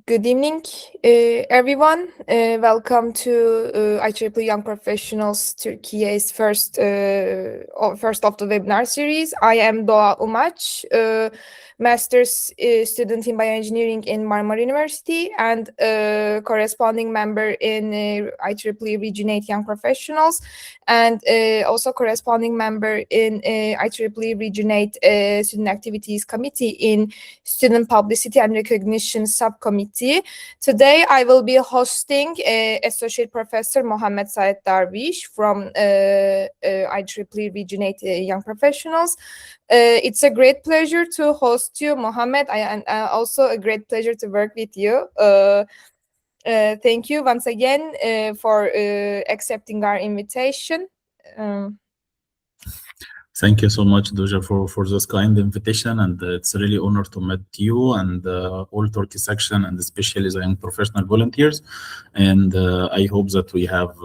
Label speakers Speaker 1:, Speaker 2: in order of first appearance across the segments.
Speaker 1: Good evening, everyone. Welcome to IEEE Young Professionals Türkiye's first of the webinar series. I am Doğa Umaç, master's student in bioengineering in Marmara University and corresponding member in IEEE Region 8 Young Professionals, and also corresponding member in IEEE Region 8 Student Activities Committee in Student Publicity and Recognition Subcommittee. Today, I will be hosting Associate Professor Mohamed Saeed Darweesh from IEEE Region 8 Young Professionals. It's a great pleasure to host you, Mohamed, and also a great pleasure to work with you. Thank you once again for accepting our invitation.
Speaker 2: Thank you so much, Doja, for this kind invitation, and it's really honor to meet you and all Turkey section, and especially the young professional volunteers. And I hope that we have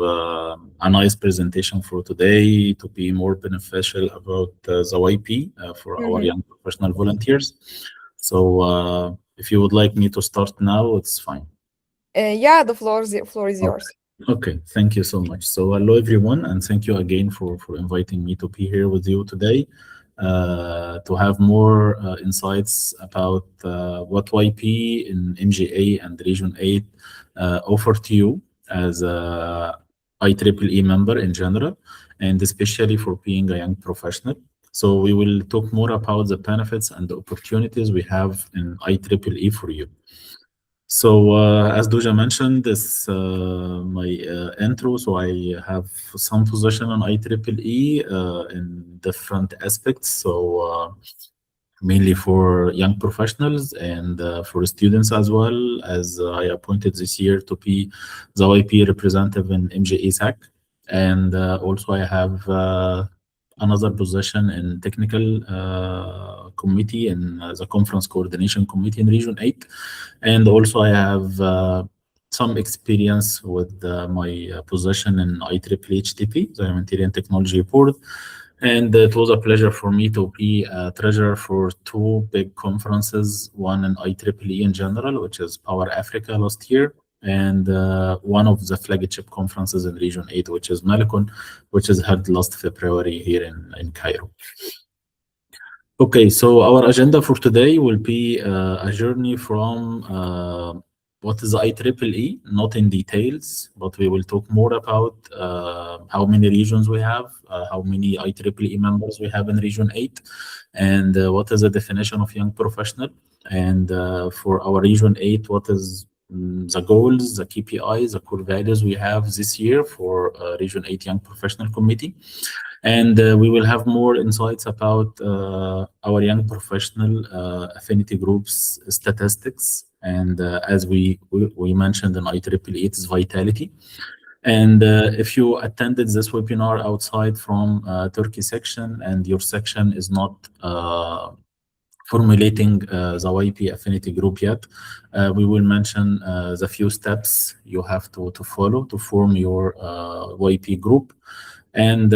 Speaker 2: a nice presentation for today to be more beneficial about the YP for our young professional volunteers. So if you would like me to start now, it's fine.
Speaker 1: Yeah, the floor is yours.
Speaker 2: Okay, thank you so much. So hello everyone, and thank you again for inviting me to be here with you today to have more insights about what YP in MGA and Region 8 offer to you as a IEEE member in general, and especially for being a young professional. So we will talk more about the benefits and the opportunities we have in IEEE for you. So as Doja mentioned, this my intro. So I have some position on IEEE in different aspects. So mainly for young professionals and for students as well, as I appointed this year to be the YP representative in MGA SAC. And also I have another position in technical committee in the conference coordination committee in Region 8. And also I have some experience with my position in IEEE HTP, the Humanitarian Technology Board. And it was a pleasure for me to be a treasurer for two big conferences, one in IEEE in general, which is Power Africa last year, and one of the flagship conferences in Region 8, which is Malicon, which is held last February here in Cairo. Okay, so our agenda for today will be a journey from what is IEEE, not in details, but we will talk more about how many regions we have, how many IEEE members we have in Region 8, and what is the definition of young professional. And for our Region 8, what is the goals, the KPIs, the core values we have this year for Region 8 Young Professional Committee. And we will have more insights about our young professional affinity groups statistics. And as we mentioned in IEEE, it's vitality. And if you attended this webinar outside from Turkey section and your section is not formulating the YP affinity group yet, we will mention the few steps you have to follow to form your YP group. And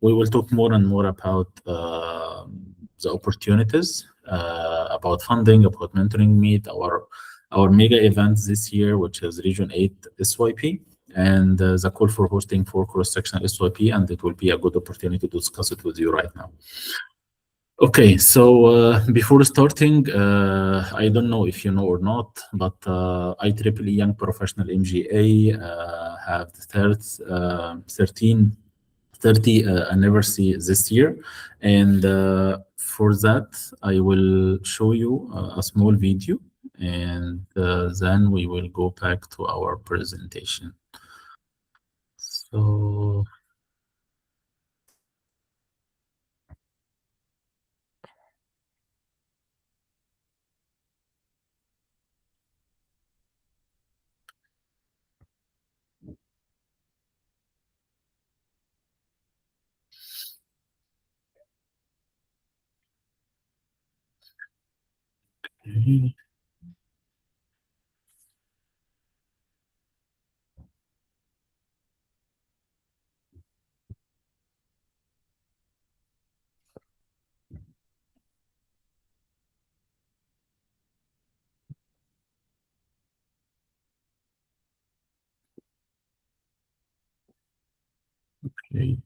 Speaker 2: we will talk more and more about the opportunities, about funding, about mentoring meet, our mega event this year, which is Region 8 SYP, and the call for hosting for cross-sectional SYP, and it will be a good opportunity to discuss it with you right now. Okay, so before starting, I don't know if you know or not, but IEEE Young Professional MGA have the 30 anniversary this year, and for that I will show you a small video, and then we will go back to our presentation. So Okay.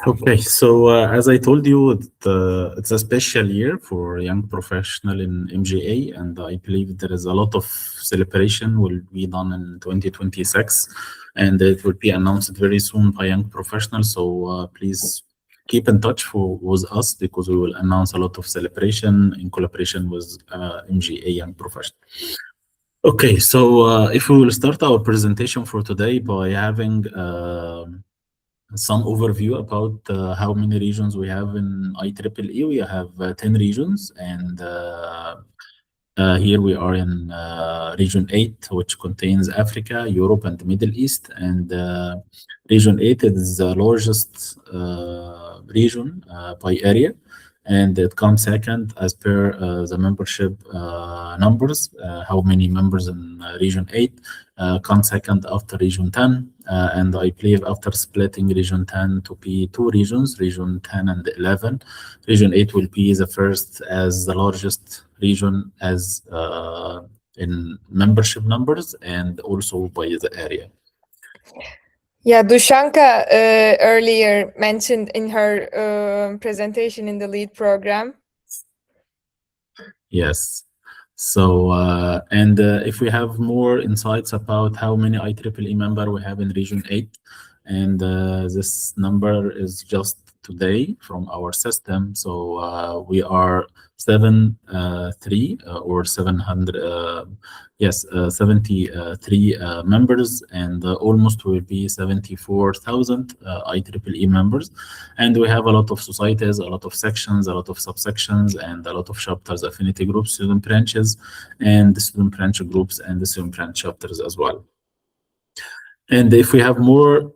Speaker 2: Okay, so as I told you, it's a special year for young professional in MGA, and I believe there is a lot of celebration will be done in 2026, and it will be announced very soon by young professionals. So please keep in touch with us because we will announce a lot of celebration in collaboration with MGA young professional. Okay, so if we will start our presentation for today by having some overview about how many regions we have in IEEE. We have 10 regions, and here we are in Region 8, which contains Africa, Europe, and the Middle East. And Region 8 is the largest region by area, and it comes second as per the membership numbers, how many members in Region 8 comes second after Region 10. And I believe after splitting Region 10 to be two regions, Region 10 and 11, Region 8 will be the first as the largest region as in membership numbers and also by the area.
Speaker 1: Yeah, Dushanka earlier mentioned in her presentation in the lead program.
Speaker 2: Yes. So, and if we have more insights about how many IEEE member we have in Region 8, and this number is just today from our system. So we are 73 or 700, yes, 73 members, and almost will be 74,000 IEEE members. And we have a lot of societies, a lot of sections, a lot of subsections, and a lot of chapters, affinity groups, student branches, and the student branch groups, and the student branch chapters as well. And if we have more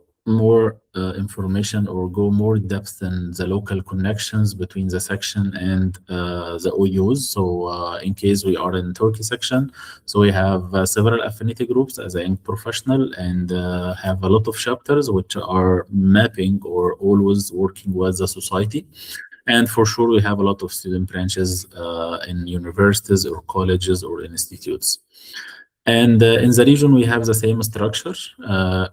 Speaker 2: information or go more depth in the local connections between the section and the OUs. So in case we are in Turkey section, so we have several affinity groups as a young professional, and have a lot of chapters which are mapping or always working with the society. And for sure, we have a lot of student branches in universities or colleges or institutes. And in the region, we have the same structure.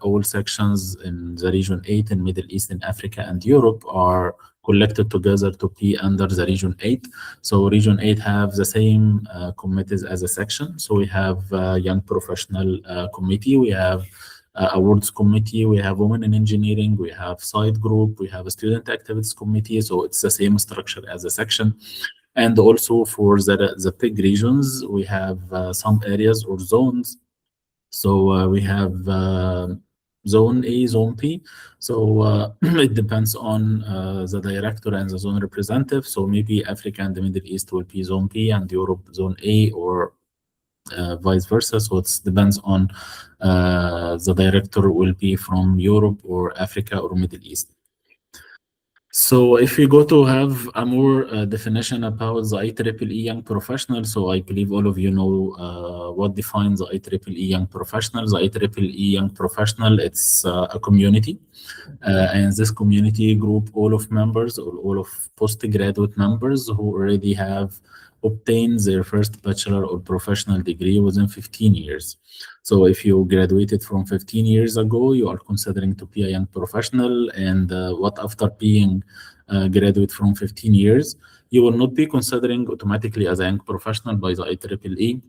Speaker 2: All sections in the region 8 in Middle East and Africa and Europe are collected together to be under the region 8. So region 8 have the same committees as a section. So we have young professional committee, we have awards committee, we have women in engineering, we have side group, we have a student activities committee. So it's the same structure as a section. And also for the big regions, we have some areas or zones. So we have zone A, zone B. So it depends on the director and the zone representative. So maybe Africa and the Middle East will be zone B and Europe zone A, or vice versa. So it depends on the director will be from Europe or Africa or Middle East. So if you go to have a more definition about the IEEE young professional, so I believe all of you know what defines the IEEE young professional. The IEEE young professional, it's a community, and this community group all of members or all of postgraduate members who already have obtained their first bachelor or professional degree within 15 years. So if you graduated from 15 years ago, you are considering to be a young professional. And what after being graduate from 15 years, you will not be considering automatically as a young professional by the IEEE,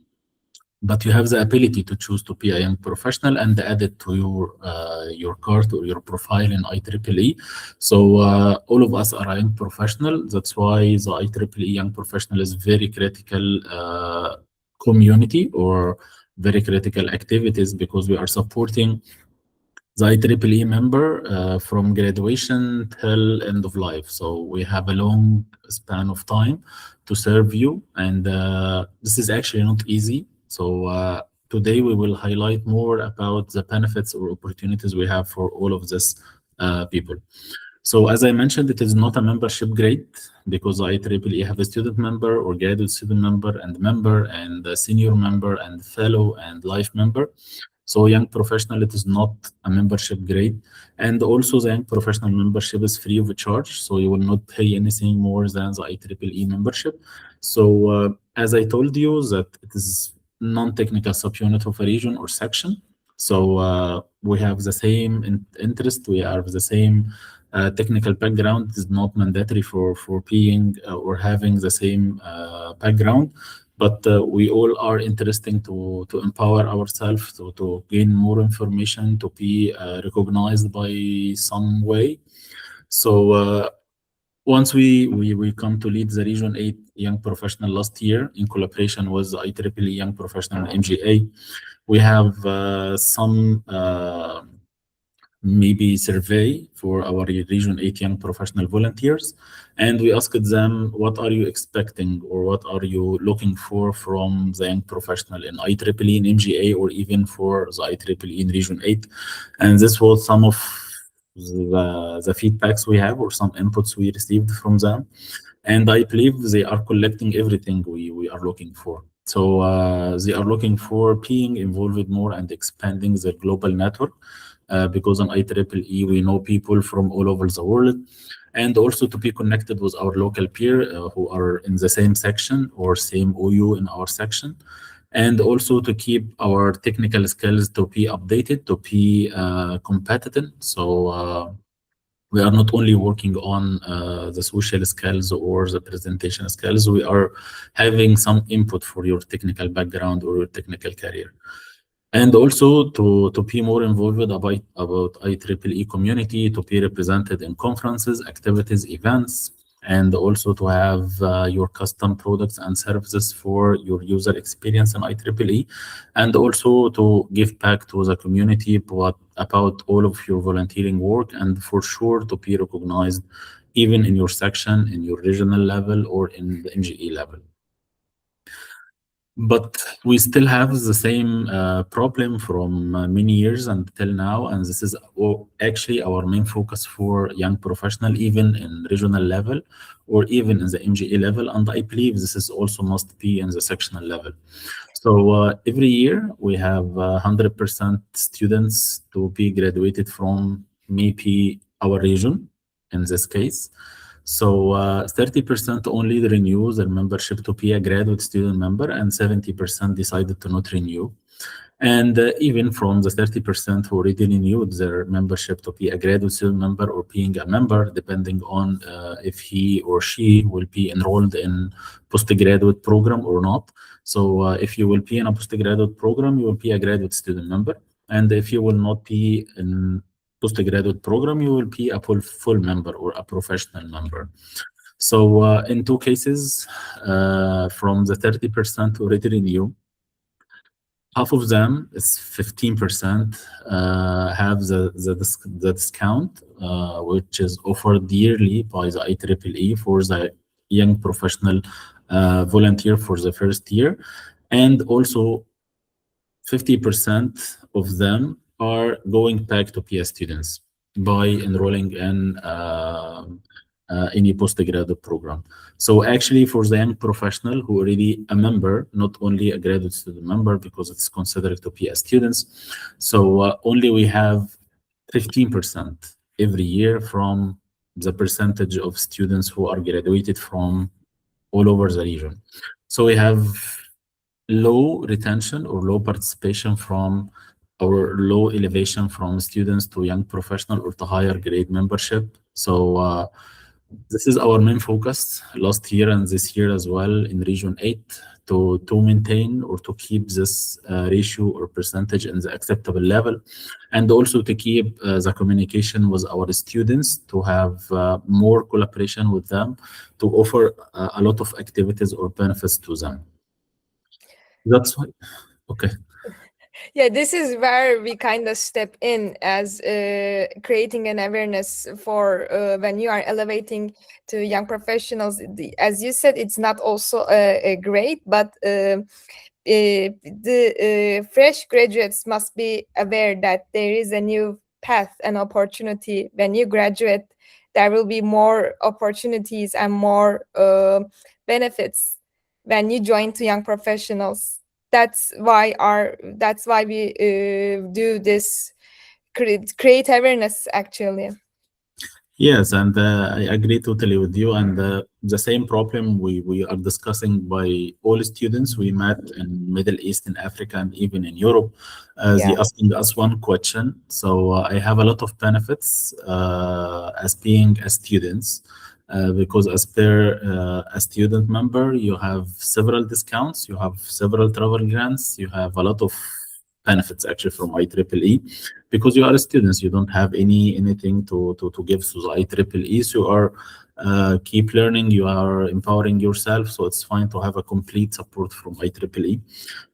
Speaker 2: but you have the ability to choose to be a young professional and add it to your card or your profile in IEEE. So all of us are a young professional. That's why the IEEE young professional is very critical community or very critical activities, because we are supporting the IEEE member from graduation till end of life. So we have a long span of time to serve you, and this is actually not easy. So today we will highlight more about the benefits or opportunities we have for all of this people. So as I mentioned, it is not a membership grade, because IEEE have a student member or graduate student member and a senior member and fellow and life member. So young professional, it is not a membership grade. And also the young professional membership is free of charge. So you will not pay anything more than the IEEE membership. So as I told you, that it is non-technical subunit of a region or section. So we have the same interest, we have the same technical background. It is not mandatory for being or having the same background, but we all are interested to empower ourselves, to gain more information, to be recognized by some way. So once we come to lead the Region 8 Young Professional last year in collaboration with the IEEE Young Professional MGA, we have some maybe survey for our Region 8 Young Professional volunteers. And we asked them, what are you expecting or what are you looking for from the young professional in IEEE in MGA, or even for the IEEE in Region 8? And this was some of the feedbacks we have, or some inputs we received from them. And I believe they are collecting everything we are looking for. So they are looking for being involved more and expanding their global network, because on IEEE we know people from all over the world, and also to be connected with our local peer who are in the same section or same OU in our section, and also to keep our technical skills to be updated, to be competitive. So we are not only working on the social skills or the presentation skills, we are having some input for your technical background or your technical career. And also to be more involved about IEEE community, to be represented in conferences, activities, events, and also to have your custom products and services for your user experience in IEEE, and also to give back to the community about all of your volunteering work, and for sure to be recognized even in your section, in your regional level, or in the MGE level. But we still have the same problem from many years until now, and this is actually our main focus for young professional, even in regional level or even in the MGA level, and I believe this is also must be in the sectional level. So every year we have 100% students to be graduated from maybe our region in this case. So 30% only renew their membership to be a graduate student member, and 70% decided to not renew. And even from the 30% who already renewed their membership to be a graduate student member or being a member, depending on if he or she will be enrolled in postgraduate program or not. So if you will be in a postgraduate program, you will be a graduate student member. And if you will not be in postgraduate program, you will be a full member or a professional member. So in two cases, from the 30% already renew, half of them is 15% have the discount, which is offered yearly by the IEEE for the young professional volunteer for the first year. And also 50% of them are going back to PS students by enrolling in any postgraduate program. So actually for the young professional who already a member, not only a graduate student member, because it's considered to PS students. So only we have 15% every year from the percentage of students who are graduated from all over the region. So we have low retention or low participation from or low elevation from students to young professional or to higher grade membership. So this is our main focus last year and this year as well in Region 8 to maintain or to keep this ratio or percentage in the acceptable level, and also to keep the communication with our students, to have more collaboration with them, to offer a lot of activities or benefits to them. That's why. Okay.
Speaker 1: Yeah, this is where we kind of step in as creating an awareness for when you are elevating to young professionals. As you said, it's not also a grade, but the fresh graduates must be aware that there is a new path and opportunity. When you graduate, there will be more opportunities and more benefits when you join to young professionals. That's why we do this, create awareness actually.
Speaker 2: Yes, and I agree totally with you. And the same problem we are discussing by all students we met in Middle East, in Africa, and even in Europe. They asking us one question. So I have a lot of benefits as being a student. Because as per a student member, you have several discounts, you have several travel grants, you have a lot of benefits actually from IEEE. Because you are students, you don't have anything to give to the IEEE. So you are keep learning, you are empowering yourself. So it's fine to have a complete support from IEEE.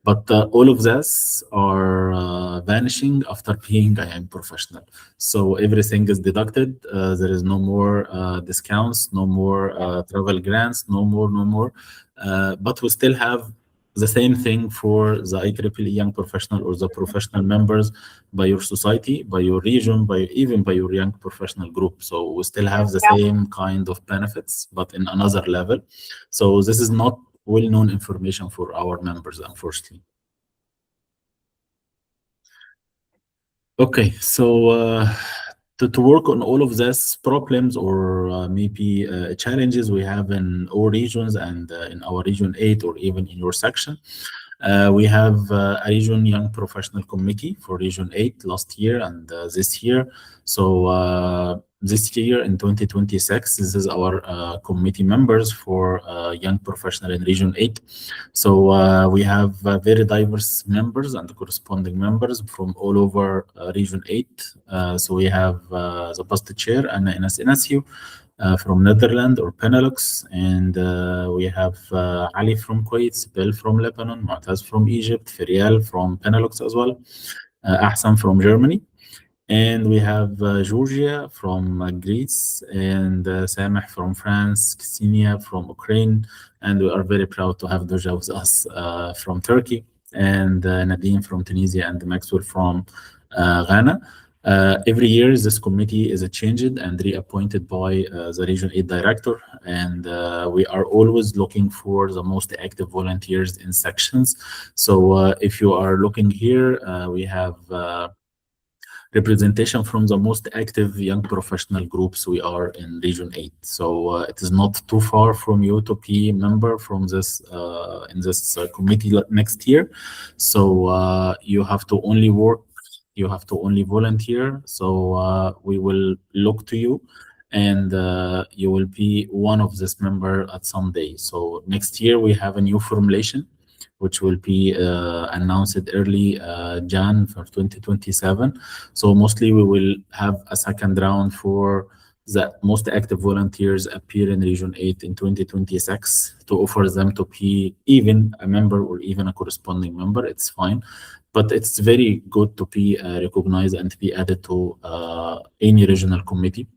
Speaker 2: But all of this are vanishing after being a young professional. So everything is deducted. There is no more discounts, no more travel grants, no more. But we still have the same thing for the IEEE young professional or the professional members by your society, by your region, even by your young professional group. So we still have the same kind of benefits, but in another level. So this is not well-known information for our members, unfortunately. Okay, so to work on all of these problems or maybe challenges we have in all regions and in our Region 8 or even in your section, we have a Region Young Professional Committee for Region 8 last year and this year. So this year in 2026, this is our committee members for young professional in Region 8. So we have very diverse members and corresponding members from all over Region 8. So we have the past chair, Anna Enes Inasiu, from Netherlands or Benelux, and we have Ali from Kuwait, Bill from Lebanon, Mu'taz from Egypt, Ferial from Benelux as well, Ahsan from Germany. And we have Georgia from Greece, and Sameh from France, Ksenia from Ukraine, and we are very proud to have Doja with us from Turkey, and Nadine from Tunisia, and Maxwell from Ghana. Every year, this committee is changed and reappointed by the Region 8 director, and we are always looking for the most active volunteers in sections. So if you are looking here, we have representation from the most active young professional groups we are in Region 8. So it is not too far from you to be a member from this in this committee next year. So you have to only work, you have to only volunteer. So we will look to you, and you will be one of this member at some day. So next year we have a new formulation, which will be announced early Jan for 2027. So mostly we will have a second round for the most active volunteers appear in Region 8 in 2026 to offer them to be even a member or even a corresponding member. It's fine, but it's very good to be recognized and to be added to any regional committee,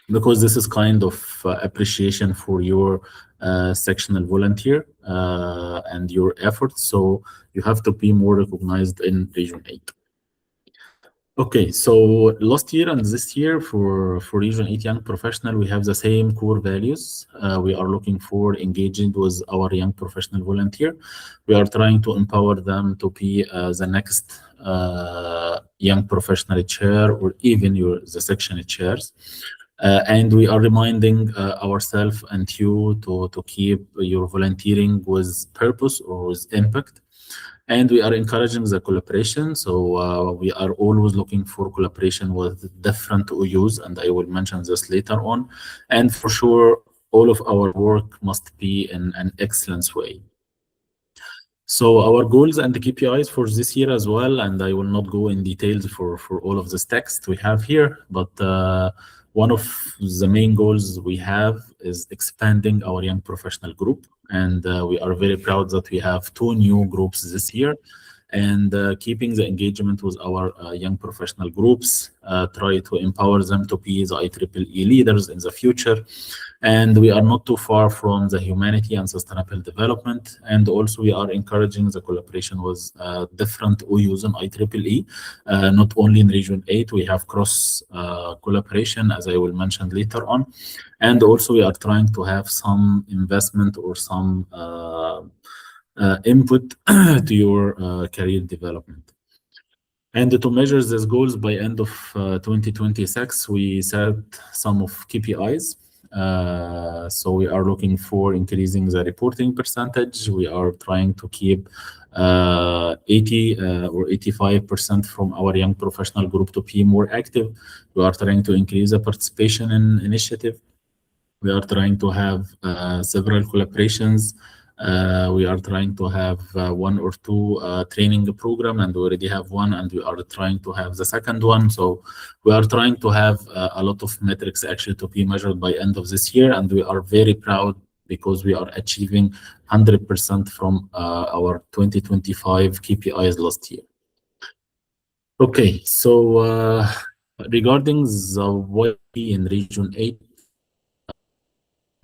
Speaker 2: because this is kind of appreciation for your sectional volunteer and your efforts. So you have to be more recognized in Region 8. Okay, so last year and this year for Region 8 Young Professional, we have the same core values. We are looking for engaging with our young professional volunteer. We are trying to empower them to be the next young professional chair or even the section chairs. And we are reminding ourselves and you to keep your volunteering with purpose or with impact. And we are encouraging the collaboration. So we are always looking for collaboration with different OUs, and I will mention this later on. And for sure, all of our work must be in an excellence way. So our goals and the KPIs for this year as well, and I will not go in details for all of this text we have here, but one of the main goals we have is expanding our young professional group. And we are very proud that we have 2 new groups this year, and keeping the engagement with our young professional groups, try to empower them to be the IEEE leaders in the future. And we are not too far from the humanity and sustainable development. And also we are encouraging the collaboration with different OUs in IEEE, not only in Region 8, we have cross collaboration, as I will mention later on. And also we are trying to have some investment or some input to your career development. And to measure these goals by end of 2026, we set some of KPIs. So we are looking for increasing the reporting percentage. We are trying to keep 80 or 85% from our young professional group to be more active. We are trying to increase the participation in initiative. We are trying to have several collaborations. We are trying to have 1 or 2 training program, and we already have 1, and we are trying to have the second one. So we are trying to have a lot of metrics actually to be measured by end of this year, and we are very proud because we are achieving 100% from our 2025 KPIs last year. Okay, so regarding the YP in Region 8,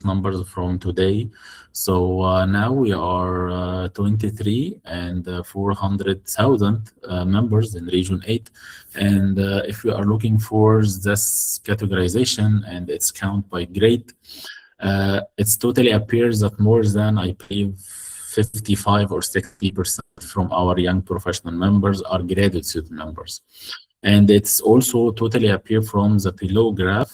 Speaker 2: numbers from today. So now we are 23 and 400,000 members in Region 8. And if we are looking for this categorization and its count by grade, it totally appears that more than, I believe, 55 or 60% from our young professional members are graduate student members. And it's also totally appear from the below graph,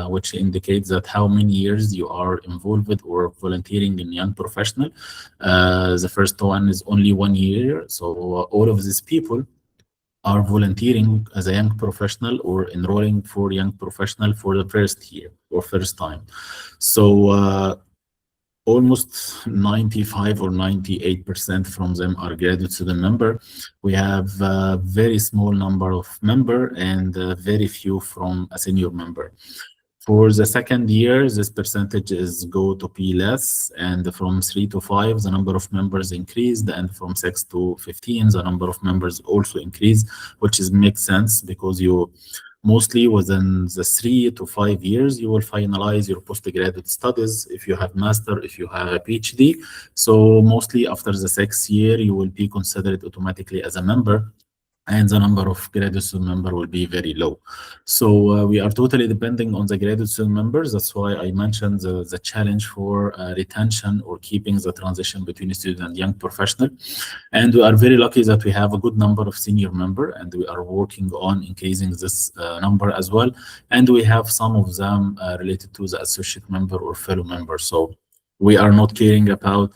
Speaker 2: which indicates that how many years you are involved with or volunteering in young professional. The first one is only 1 year. So all of these people are volunteering as a young professional or enrolling for young professional for the first year or first time. So almost 95 or 98% from them are graduate student member. We have a very small number of member and very few from a senior member. For the second year, this percentage is go to be less, and from 3 to 5, the number of members increased, and from 6 to 15, the number of members also increased, which makes sense because you mostly within the 3 to 5 years, you will finalize your postgraduate studies if you have master, if you have a PhD. So mostly after the 6th year, you will be considered automatically as a member, and the number of graduate student members will be very low. So we are totally depending on the graduate student members. That's why I mentioned the challenge for retention or keeping the transition between student and young professional. And we are very lucky that we have a good number of senior members, and we are working on increasing this number as well. And we have some of them related to the associate member or fellow member. So we are not caring about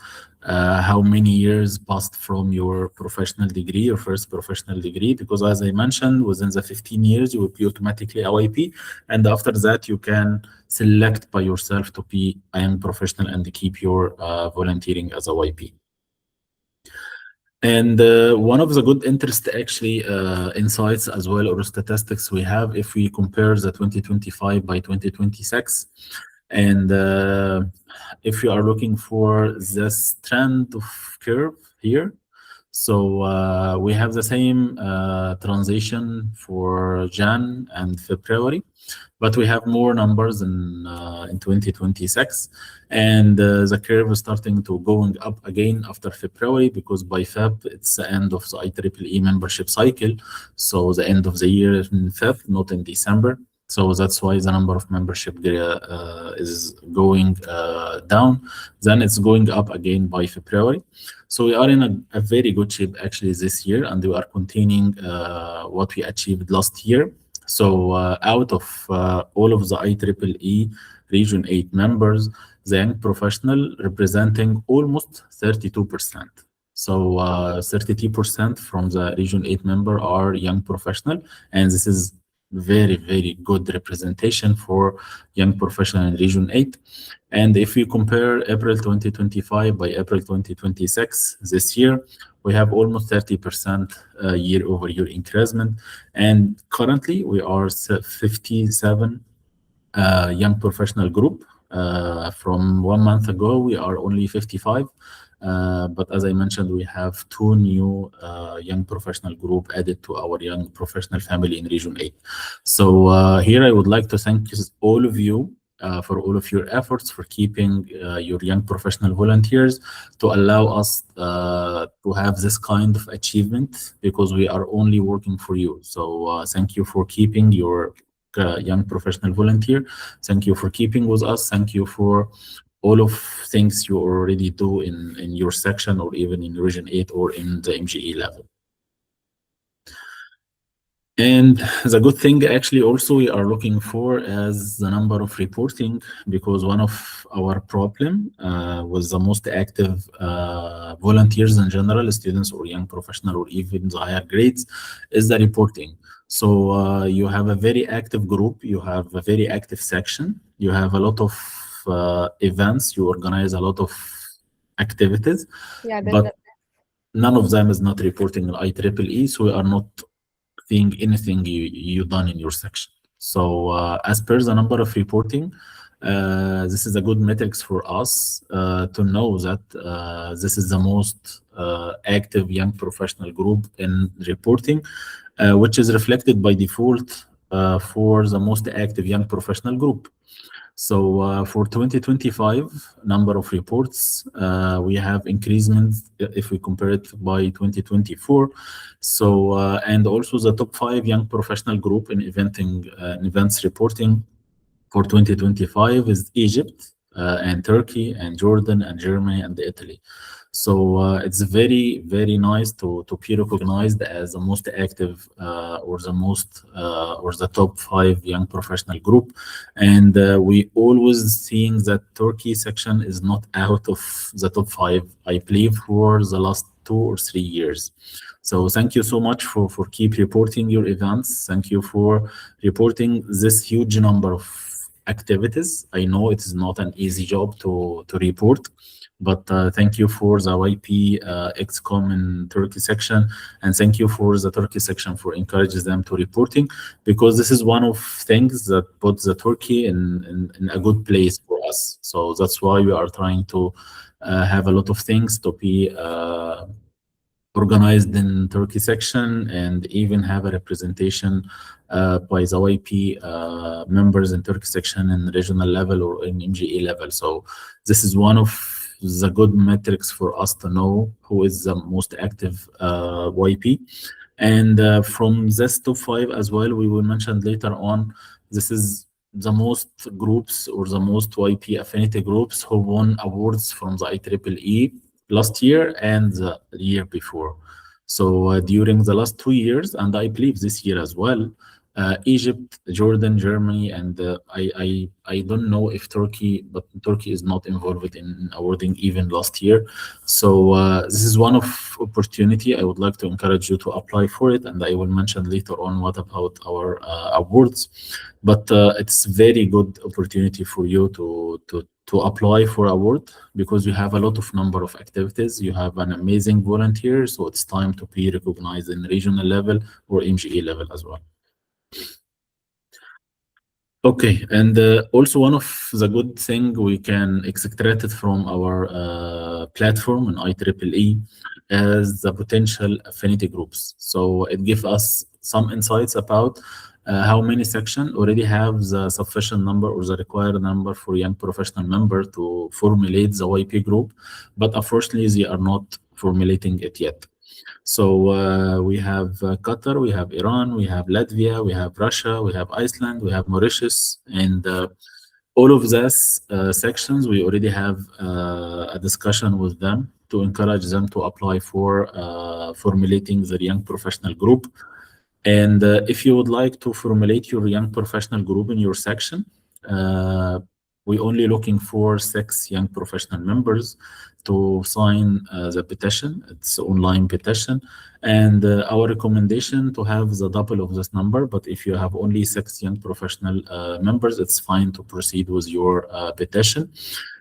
Speaker 2: how many years passed from your professional degree, your first professional degree, because as I mentioned, within the 15 years, you will be automatically a YP. And after that, you can select by yourself to be a young professional and keep your volunteering as a YP. And one of the good interest actually insights as well or statistics we have if we compare the 2025 by 2026, and if you are looking for this trend of curve here, so we have the same transition for Jan and February, but we have more numbers in 2026, and the curve is starting to going up again after February, because by Feb it's the end of the IEEE membership cycle, so the end of the year is in Feb, not in December. So that's why the number of membership is going down. Then it's going up again by February. So we are in a very good shape actually this year, and we are continuing what we achieved last year. So out of all of the IEEE Region 8 members, the young professional representing almost 32%. So 32% from the Region 8 member are young professional, and this is very, very good representation for young professional in Region 8. And if we compare April 2025 by April 2026, this year, we have almost 30% year-over-year increasement. And currently, we are 57 young professional group. From 1 month ago, we are only 55. But as I mentioned, we have 2 new young professional group added to our young professional family in Region 8. So here I would like to thank all of you for all of your efforts for keeping your young professional volunteers to allow us to have this kind of achievement, because we are only working for you. So thank you for keeping your young professional volunteer. Thank you for keeping with us. Thank you for all of things you already do in your section, or even in Region 8 or in the MGE level. And the good thing actually also we are looking for as the number of reporting, because one of our problem was the most active volunteers in general, students or young professional or even the higher grades, is the reporting. So you have a very active group, you have a very active section, you have a lot of events, you organize a lot of activities,
Speaker 1: Yeah,
Speaker 2: but none of them is not reporting in IEEE, so we are not seeing anything you done in your section. So as per the number of reporting, this is a good metrics for us to know that this is the most active young professional group in reporting, which is reflected by default for the most active young professional group. So for 2025 number of reports, we have increasement if we compare it by 2024. So and also the top 5 young professional group in events reporting for 2025 is Egypt and Turkey and Jordan and Germany and Italy. So it's very, very nice to be recognized as the most active or the top 5 young professional group. And we always seeing that Turkey section is not out of the top 5, I believe, for the last 2 or 3 years. So thank you so much for keep reporting your events. Thank you for reporting this huge number of activities. I know it is not an easy job to report, but thank you for the YP XCOM in Turkey section, and thank you for the Turkey section for encourages them to reporting, because this is one of things that puts the Turkey in a good place for us. So that's why we are trying to have a lot of things to be organized in Turkey section, and even have a representation by the YP members in Turkey section in regional level or in MGE level. So this is one of the good metrics for us to know who is the most active YP. And from this top 5 as well, we will mention later on, this is the most groups or the most YP affinity groups who won awards from the IEEE last year and the year before. So during the last 2 years, and I believe this year as well, Egypt, Jordan, Germany, and I don't know if Turkey, but Turkey is not involved in awarding even last year. So this is one of opportunity. I would like to encourage you to apply for it, and I will mention later on what about our awards. But it's very good opportunity for you to to apply for award because you have a lot of number of activities. You have an amazing volunteer, so it's time to be recognized in regional level or MGA level as well. Okay, and also one of the good thing we can extract it from our platform in IEEE is the potential affinity groups. So it gives us some insights about how many sections already have the sufficient number or the required number for young professional member to formulate the YP group, but unfortunately they are not formulating it yet. So we have Qatar, we have Iran, we have Latvia, we have Russia, we have Iceland, we have Mauritius, and all of these sections, we already have a discussion with them to encourage them to apply for formulating the young professional group. And if you would like to formulate your young professional group in your section, we're only looking for 6 young professional members to sign the petition. It's an online petition. And our recommendation to have the double of this number, but if you have only 6 young professional members, it's fine to proceed with your petition.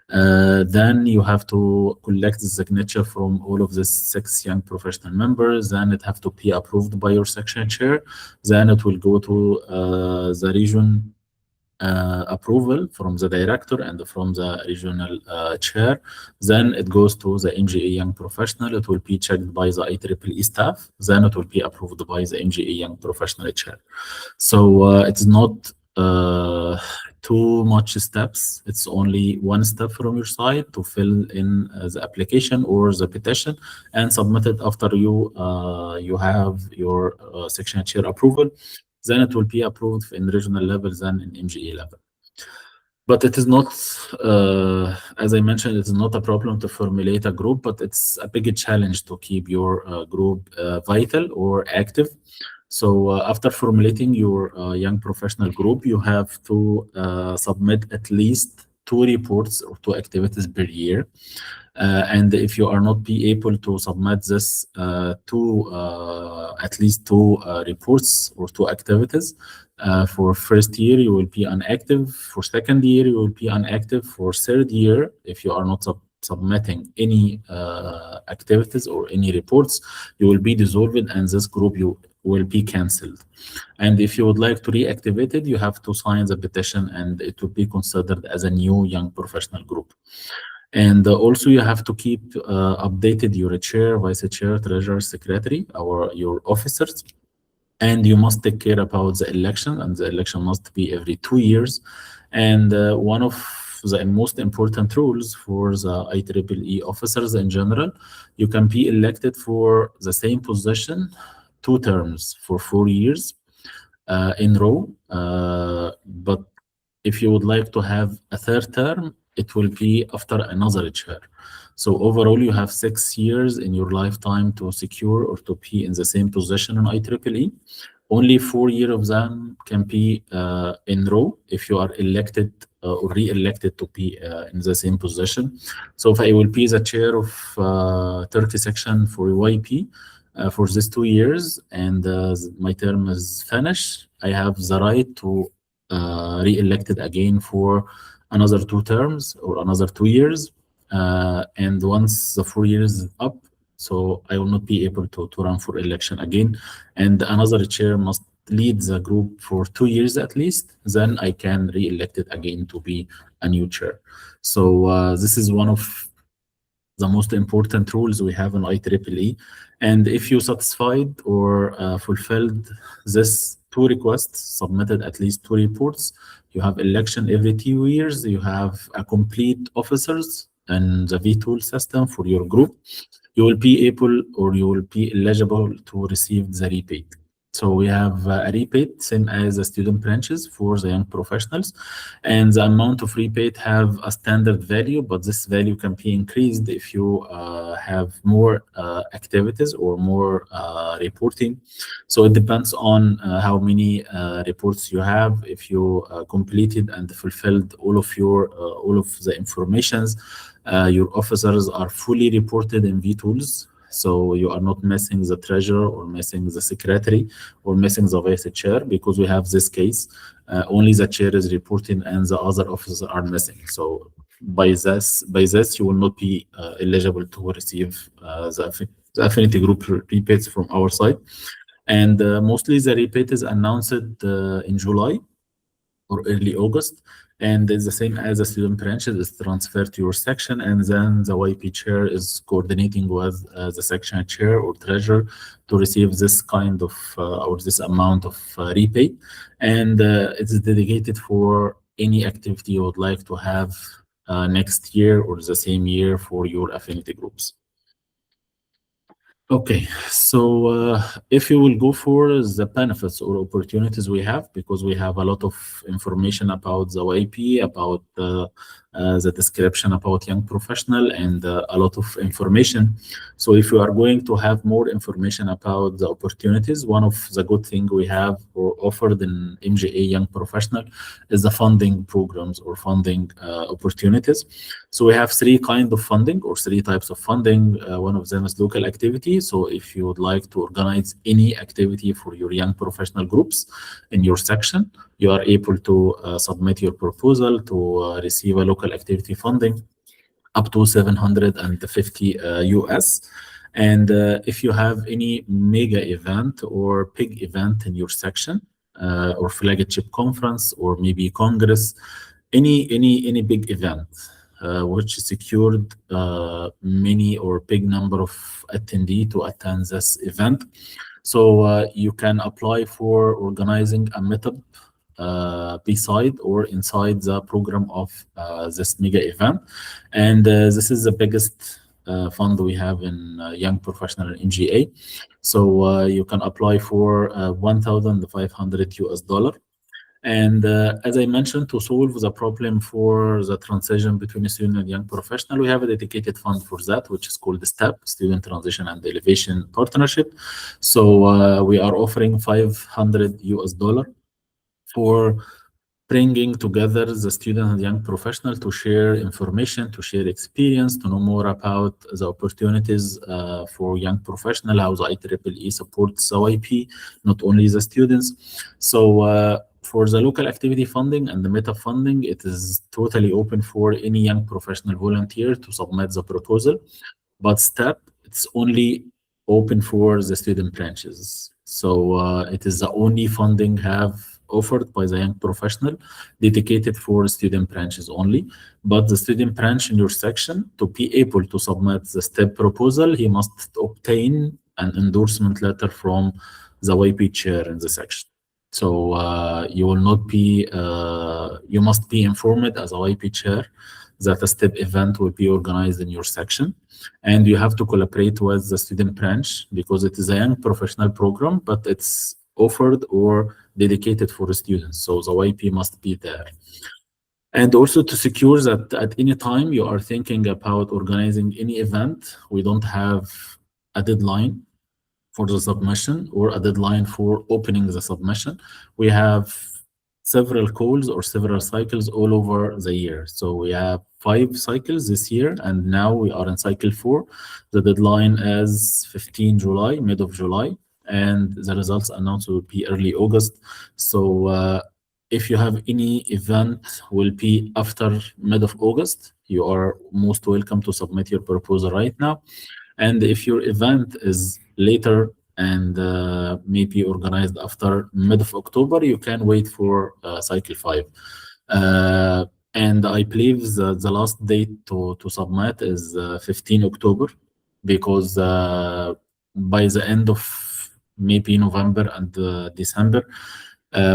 Speaker 2: Then you have to collect the signature from all of these 6 young professional members. Then it have to be approved by your section chair. Then it will go to the region approval from the director and from the regional chair. Then it goes to the MGA Young Professional. It will be checked by the IEEE staff. Then it will be approved by the MGA Young Professional chair. So it's not too much steps. It's only one step from your side to fill in the application or the petition and submit it after you have your section chair approval. Then it will be approved in regional level, then in MGA level. But it is not, as I mentioned, it's not a problem to formulate a group, but it's a big challenge to keep your group vital or active. So after formulating your young professional group, you have to submit at least 2 reports or 2 activities per year. And if you are not be able to submit this at least 2 reports or 2 activities, for first year you will be inactive. For second year you will be inactive. For third year, if you are not submitting any activities or any reports, you will be dissolved and this group will be cancelled. And if you would like to reactivate it, you have to sign the petition and it will be considered as a new young professional group. And also you have to keep updated your chair, vice chair, treasurer, secretary, your officers. And you must take care about the election, and the election must be every 2 years. And one of the most important rules for the IEEE officers in general, you can be elected for the same position 2 terms for 4 years in row. But if you would like to have a 3rd term, it will be after another chair. So overall, you have 6 years in your lifetime to secure or to be in the same position in IEEE. Only 4 years of them can be in row if you are elected or re-elected to be in the same position. So if I will be the chair of Turkey section for YP for these 2 years and my term is finished, I have the right to re-elected again for another 2 terms or another 2 years. And once the 4 years is up, so I will not be able to run for election again. And another chair must lead the group for 2 years at least. Then I can re-elect it again to be a new chair. So this is one of the most important rules we have in IEEE. And if you satisfied or fulfilled this 2 requests, submitted at least 2 reports, you have election every 2 years, you have a complete officers and the V-tool system for your group, you will be able or you will be eligible to receive the rebate. So we have a rebate, same as the student branches for the young professionals. And the amount of rebate have a standard value, but this value can be increased if you have more activities or more reporting. So it depends on how many reports you have. If you completed and fulfilled all of the informations, your officers are fully reported in V-tools So you are not missing the treasurer or missing the secretary or missing the vice chair, because we have this case. Only the chair is reporting and the other officers are missing. So by this, you will not be eligible to receive the affinity group rebates from our side. And mostly the rebate is announced in July or early August, and it's the same as the student branches is transferred to your section, and then the YP chair is coordinating with the section chair or treasurer to receive this kind of or this amount of rebate, and it is dedicated for any activity you would like to have next year or the same year for your affinity groups. Okay, so if you will go for the benefits or opportunities we have, because we have a lot of information about the YP, about the description about young professional, and a lot of information. So if you are going to have more information about the opportunities, one of the good things we have or offered in MGA Young Professional is the funding programs or funding opportunities. So we have three kinds of funding or three types of funding. One of them is local activity. So if you would like to organize any activity for your young professional groups in your section, you are able to submit your proposal to receive a local activity funding up to 750 US. And if you have any mega event or big event in your section, or flagship conference, or maybe congress, any big event which secured many or big number of attendees to attend this event. So you can apply for organizing a meetup beside or inside the program of this mega event. And this is the biggest fund we have in young professional NGA. So you can apply for 1,500 US dollar. And as I mentioned, to solve the problem for the transition between a student and young professional, we have a dedicated fund for that, which is called the STEP, Student Transition and Elevation Partnership. So we are offering 500 US dollar for bringing together the student and young professional to share information, to share experience, to know more about the opportunities for young professional, how the IEEE supports the YP, not only the students. So for the local activity funding and the meta funding, it is totally open for any young professional volunteer to submit the proposal. But STEP, it's only open for the student branches. So it is the only funding have offered by the young professional, dedicated for student branches only. But the student branch in your section, to be able to submit the STEP proposal, he must obtain an endorsement letter from the YP chair in the section. So you will not be, you must be informed as a YP chair that a STEP event will be organized in your section. And you have to collaborate with the student branch, because it is a young professional program, but it's offered or dedicated for students. So the YP must be there. And also to secure that at any time you are thinking about organizing any event, we don't have a deadline for the submission or a deadline for opening the submission. We have several calls or several cycles all over the year. So we have 5 cycles this year, and now we are in cycle 4. The deadline is 15 July, mid of July, and the results announced will be early August. So if you have any event will be after mid of August, you are most welcome to submit your proposal right now. And if your event is later and maybe organized after mid of October, you can wait for cycle 5. And I believe the last date to submit is 15 October, because by the end of maybe November and December,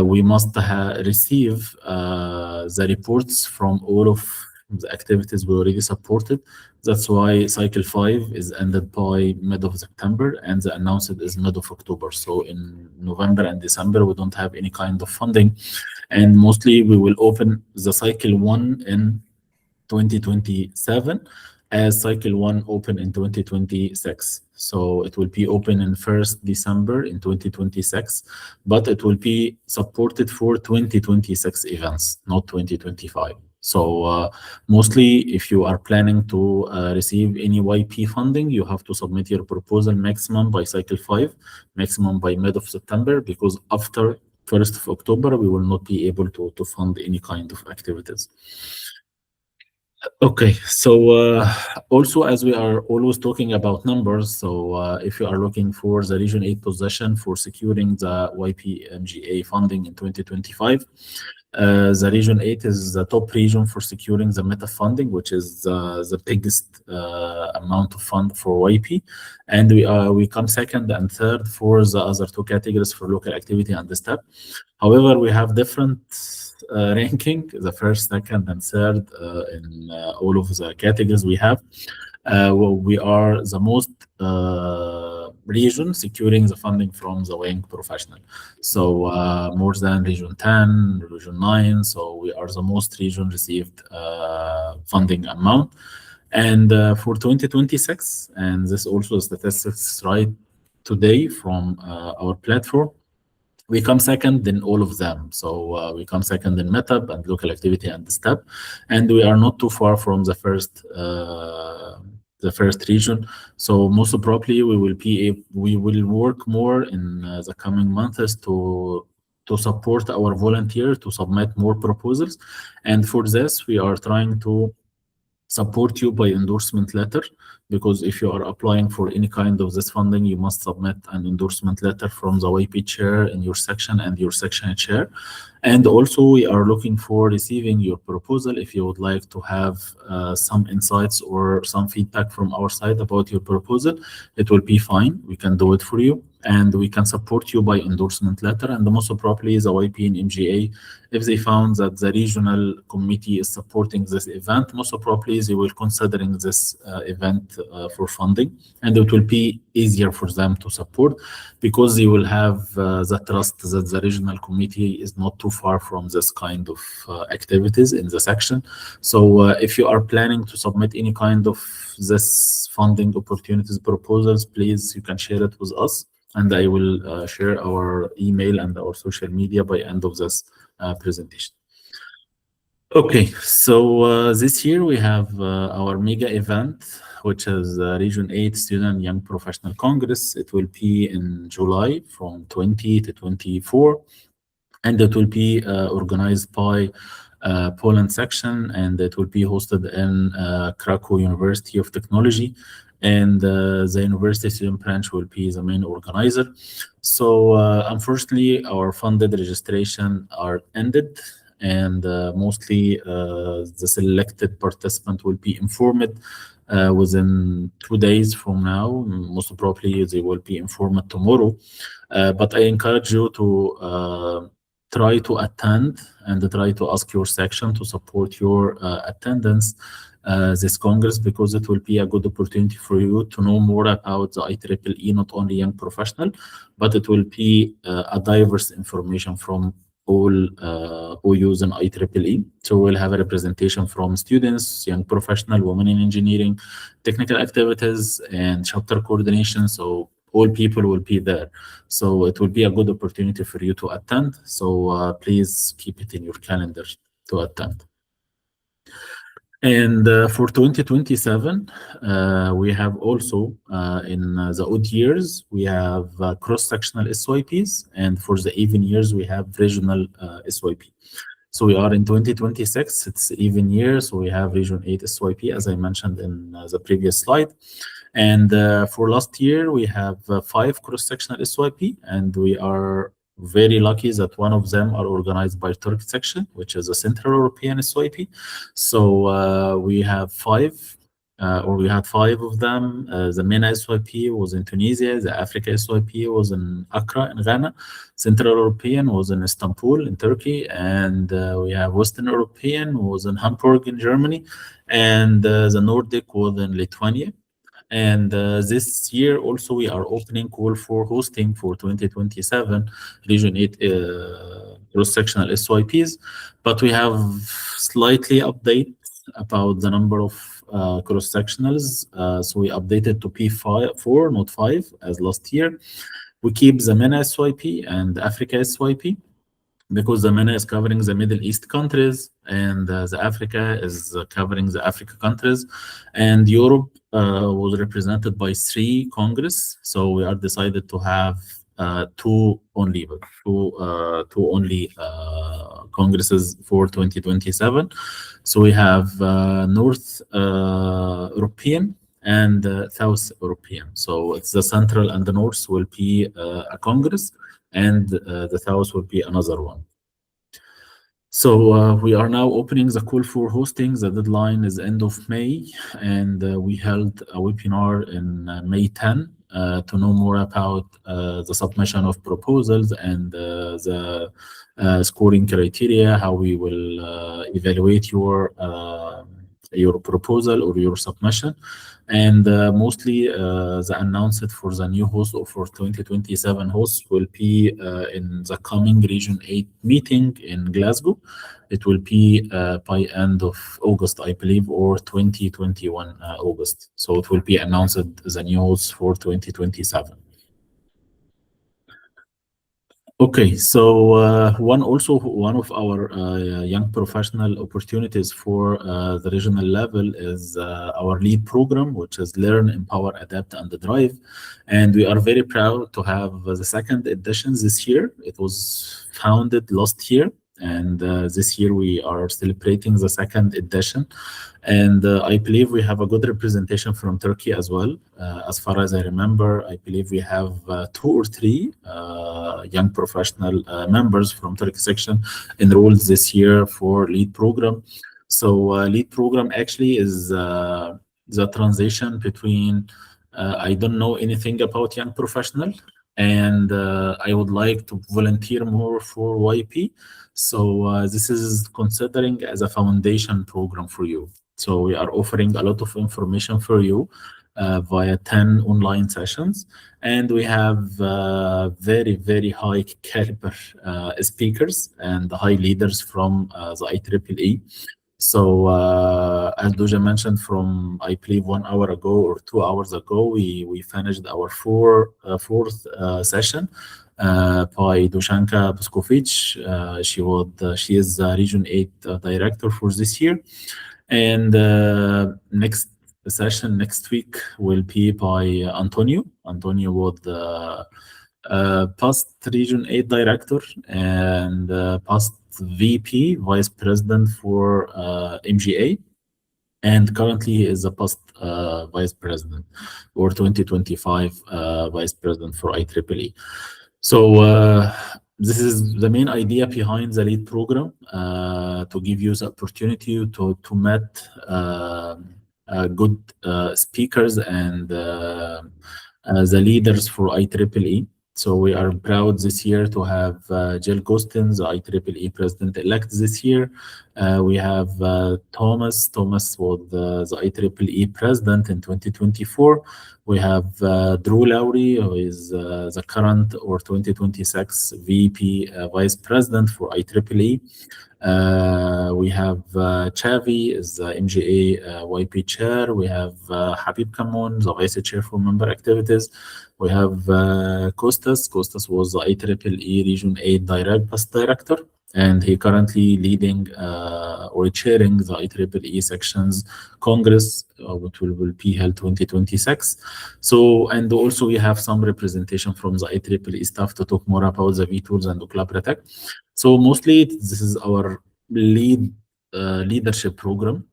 Speaker 2: we must receive the reports from all of the activities we already supported. That's why cycle 5 is ended by mid of September, and the announced is mid of October. So in November and December, we don't have any kind of funding, and mostly we will open the cycle 1 in 2027 as cycle 1 open in 2026. So it will be open in 1st December in 2026, but it will be supported for 2026 events, not 2025. So mostly, if you are planning to receive any YP funding, you have to submit your proposal maximum by cycle 5, maximum by mid of September, because after 1st of October, we will not be able to fund any kind of activities. Okay, so also, as we are always talking about numbers, so if you are looking for the Region 8 position for securing the YPMGA funding in 2025, the Region 8 is the top region for securing the META funding, which is the biggest amount of fund for YP. And we come second and third for the other two categories for local activity and the STEP. However, we have different ranking, the first, second, and third in all of the categories we have. Well, we are the most region securing the funding from the young professional. So more than region 10, region 9. So we are the most region received funding amount. And for 2026, and this also statistics right today from our platform, we come second in all of them. So we come second in MetaB and local activity and STEP, and we are not too far from the first region. So most probably we will work more in the coming months to support our volunteers to submit more proposals, and for this we are trying to support you by endorsement letter, because if you are applying for any kind of this funding, you must submit an endorsement letter from the YP chair in your section and your section chair. And also we are looking for receiving your proposal. If you would like to have some insights or some feedback from our side about your proposal, it will be fine. We can do it for you, and we can support you by endorsement letter. And most probably the YP and MGA, if they found that the regional committee is supporting this event, most probably they will considering this event for funding, and it will be easier for them to support, because they will have the trust that the regional committee is not too far from this kind of activities in the section. So if you are planning to submit any kind of this funding opportunities proposals, please, you can share it with us, and I will share our email and our social media by end of this presentation. Okay, so this year we have our mega event, which is Region 8 Student Young Professional Congress. It will be in July from 20 to 24, and it will be organized by Poland section, and it will be hosted in Krakow University of Technology, and the university student branch will be the main organizer. So unfortunately, our funded registration are ended, and mostly the selected participant will be informed within 2 days from now. Most probably they will be informed tomorrow, but I encourage you to try to attend and try to ask your section to support your attendance this Congress, because it will be a good opportunity for you to know more about the IEEE, not only young professional, but it will be a diverse information from all OUs in IEEE. So we'll have a representation from students, young professional, women in engineering, technical activities, and chapter coordination. So all people will be there. So it will be a good opportunity for you to attend. So please keep it in your calendar to attend. And for 2027, we have also in the odd years, we have cross-sectional SYPs, and for the even years, we have regional SYP. So we are in 2026, it's even year, so we have Region 8 SYP, as I mentioned in the previous slide. And for last year, we have 5 cross-sectional SYP, and we are very lucky that one of them are organized by Turkey section, which is a Central European SYP. So we have 5, or we had 5 of them. The MENA SYP was in Tunisia, the Africa SYP was in Accra in Ghana, Central European was in Istanbul in Turkey, and we have Western European was in Hamburg in Germany, and the Nordic was in Lithuania. And this year also we are opening call for hosting for 2027 Region 8 cross-sectional SYPs, but we have slightly update about the number of cross-sectionals. So we updated to P4, not 5 as last year. We keep the MENA SYP and Africa SYP. because the MENA is covering the Middle East countries, and the Africa is covering the Africa countries, and Europe was represented by 3 Congress. So we are decided to have two only, two only congresses for 2027. So we have North European and South European. So it's the Central and the North will be a Congress, and the South will be another one. So we are now opening the call for hosting. The deadline is end of May, and we held a webinar in May 10 to know more about the submission of proposals and the scoring criteria, how we will evaluate your proposal or your submission. And mostly the announced for the new host or for 2027 hosts will be in the coming Region 8 meeting in Glasgow. It will be by end of August, I believe, or 2021 August. So it will be announced the new hosts for 2027. Okay, so one of our young professional opportunities for the regional level is our lead program, which is Learn, Empower, Adapt, and Drive. And we are very proud to have the second edition this year. It was founded last year, and this year we are celebrating the second edition. And I believe we have a good representation from Turkey as well. As far as I remember, I believe we have 2 or 3 young professional members from Turkey section enrolled this year for lead program. So lead program actually is the transition between I don't know anything about young professional, and I would like to volunteer more for YP. So this is considering as a foundation program for you. So we are offering a lot of information for you via 10 online sessions, and we have very, very high caliber speakers and high leaders from the IEEE. So as Duja mentioned, from I believe 1 hour ago or 2 hours ago, we finished our fourth session by Dushanka Boskovic. She is the Region 8 director for this year. And next session next week will be by Antonio. Antonio was the past Region 8 director and past VP, Vice President for MGA. And currently he is the past Vice President or 2025 Vice President for IEEE. So this is the main idea behind the lead program, to give you the opportunity to meet good speakers and the leaders for IEEE. So we are proud this year to have Jill Gostin, the IEEE President-elect this year. We have Thomas. Thomas was the IEEE President in 2024. We have Drew Lowry, who is the current or 2026 VP Vice President for IEEE. We have Chavi is the MGA YP Chair. We have Habib Kamon, the Vice Chair for Member Activities. We have Kostas. Kostas was the IEEE Region 8 Past Director, and he currently leading or chairing the IEEE Sections Congress, which will be held 2026. So, and also we have some representation from the IEEE staff to talk more about the vTools and Okla Protect. So mostly this is our leadership program.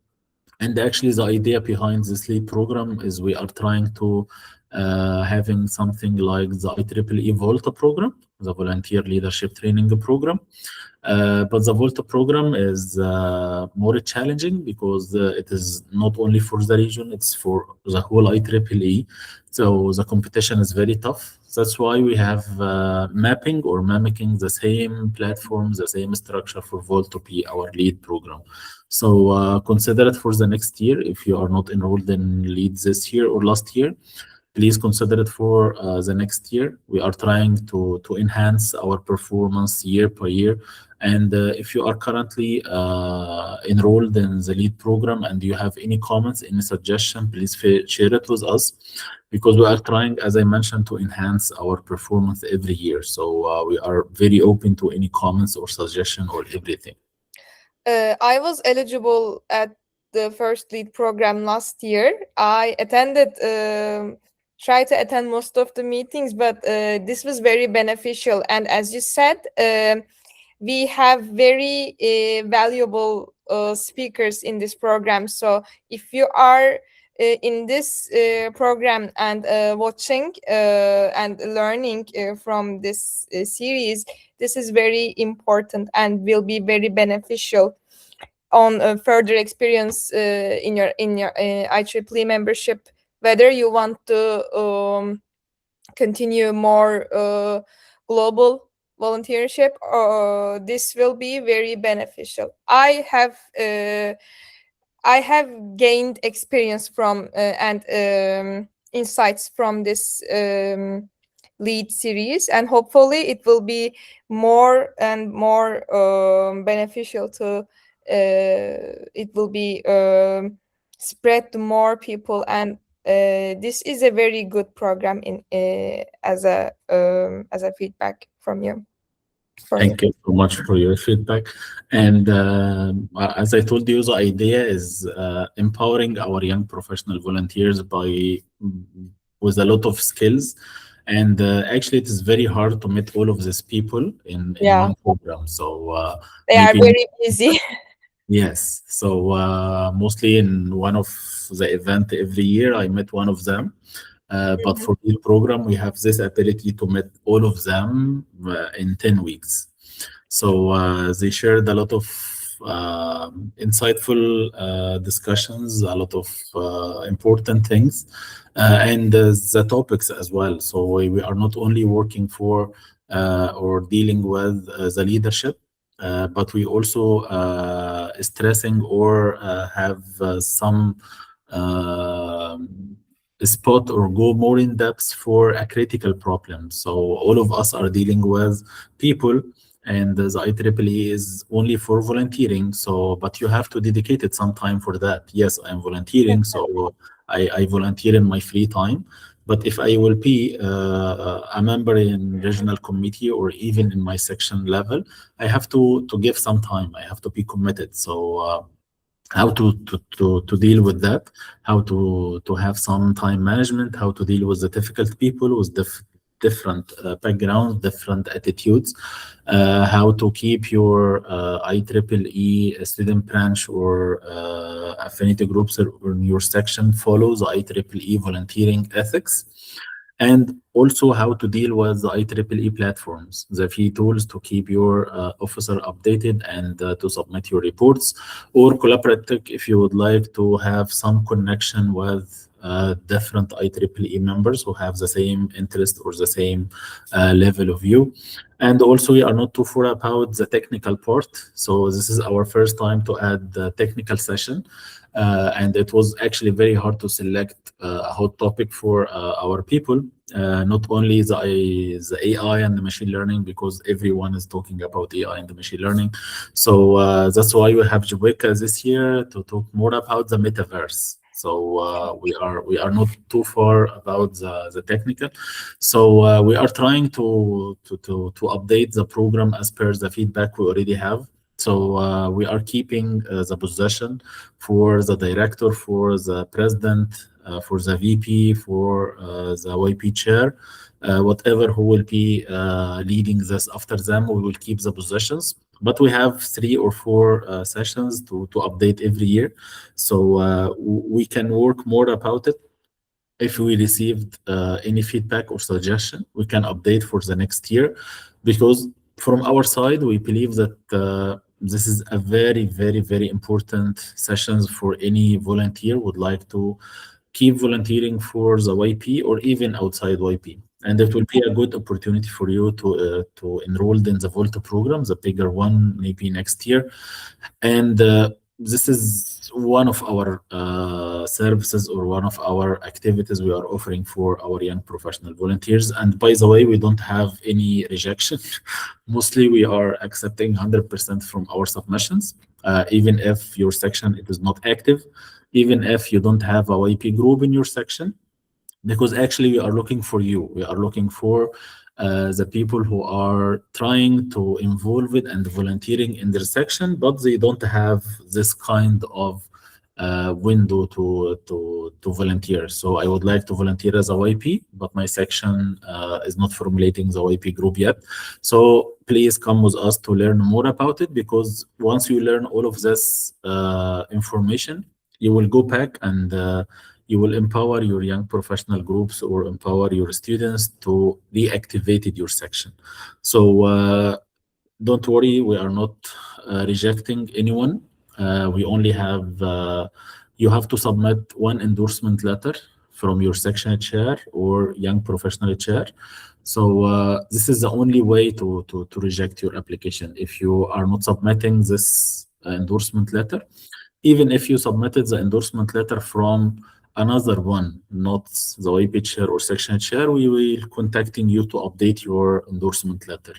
Speaker 2: And actually the idea behind this lead program is we are trying to having something like the IEEE Volta program, the Volunteer Leadership Training Program. But the Volta program is more challenging because it is not only for the region, it's for the whole IEEE. So the competition is very tough. That's why we have mapping or mimicking the same platform, the same structure for Volta to be our lead program. So consider it for the next year. If you are not enrolled in lead this year or last year, please consider it for the next year. We are trying to enhance our performance year per year. And if you are currently enrolled in the lead program and you have any comments, any suggestion, please share it with us, because we are trying, as I mentioned, to enhance our performance every year. So we are very open to any comments or suggestion or everything.
Speaker 1: I was eligible at the first lead program last year. I attended, tried to attend most of the meetings, but this was very beneficial. And as you said, we have very valuable speakers in this program. So if you are in this program and watching and learning from this series, this is very important and will be very beneficial on further experience in your IEEE membership, whether you want to continue more global volunteership, this will be very beneficial. I have gained experience from and insights from this lead series, and hopefully it will be more and more beneficial to it will be spread to more people, and this is a very good program in as a feedback from you.
Speaker 2: Thank you so much for your feedback. And as I told you, the idea is empowering our young professional volunteers by with a lot of skills. And actually, it is very hard to meet all of these people in
Speaker 1: Yeah,
Speaker 2: one program. So
Speaker 1: they are
Speaker 2: maybe
Speaker 1: very busy.
Speaker 2: yes. So mostly in one of the event every year, I met one of them. But
Speaker 1: Mhm.
Speaker 2: for this program, we have this ability to meet all of them in 10 weeks. So they shared a lot of insightful discussions, a lot of important things, and the topics as well. So we are not only working for or dealing with the leadership, but we also stressing or have some spot or go more in depth for a critical problem. So all of us are dealing with people, and the IEEE is only for volunteering. So, but you have to dedicate it some time for that. Yes, I'm volunteering, so I volunteer in my free time. But if I will be a member in regional committee or even in my section level, I have to give some time. I have to be committed. So how to deal with that, how to have some time management, how to deal with the difficult people with different backgrounds, different attitudes, how to keep your IEEE student branch or affinity groups or in your section follow the IEEE volunteering ethics, and also how to deal with the IEEE platforms, the free tools to keep your officer updated and to submit your reports, or collaborative if you would like to have some connection with different IEEE members who have the same interest or the same level of view. And also, we are not too far about the technical part. So this is our first time to add the technical session. And it was actually very hard to select a hot topic for our people, not only the AI and the machine learning, because everyone is talking about AI and the machine learning. So that's why we have Jaweka this year to talk more about the metaverse. So we are not too far about the technical. So we are trying to update the program as per the feedback we already have. So we are keeping the position for the director, for the president, for the VP, for the YP chair, whatever who will be leading this after them, we will keep the positions. But we have 3 or 4 sessions to update every year. So we can work more about it. If we received any feedback or suggestion, we can update for the next year, because from our side, we believe that this is a very, very, very important sessions for any volunteer would like to keep volunteering for the YP or even outside YP. And it will be a good opportunity for you to enroll in the Volta program, the bigger one, maybe next year. And this is one of our services or one of our activities we are offering for our young professional volunteers. And by the way, we don't have any rejection. Mostly we are accepting 100% from our submissions, even if your section it is not active, even if you don't have a YP group in your section. because actually we are looking for you. We are looking for the people who are trying to involve it and volunteering in their section, but they don't have this kind of window to volunteer. So I would like to volunteer as a YP, but my section is not formulating the YP group yet. So please come with us to learn more about it, because once you learn all of this information, you will go back and you will empower your young professional groups or empower your students to reactivate your section. So don't worry, we are not rejecting anyone. We only have, you have to submit one endorsement letter from your section chair or young professional chair. So this is the only way to reject your application. If you are not submitting this endorsement letter, even if you submitted the endorsement letter from another one, not the YP chair or section chair, we will contacting you to update your endorsement letter.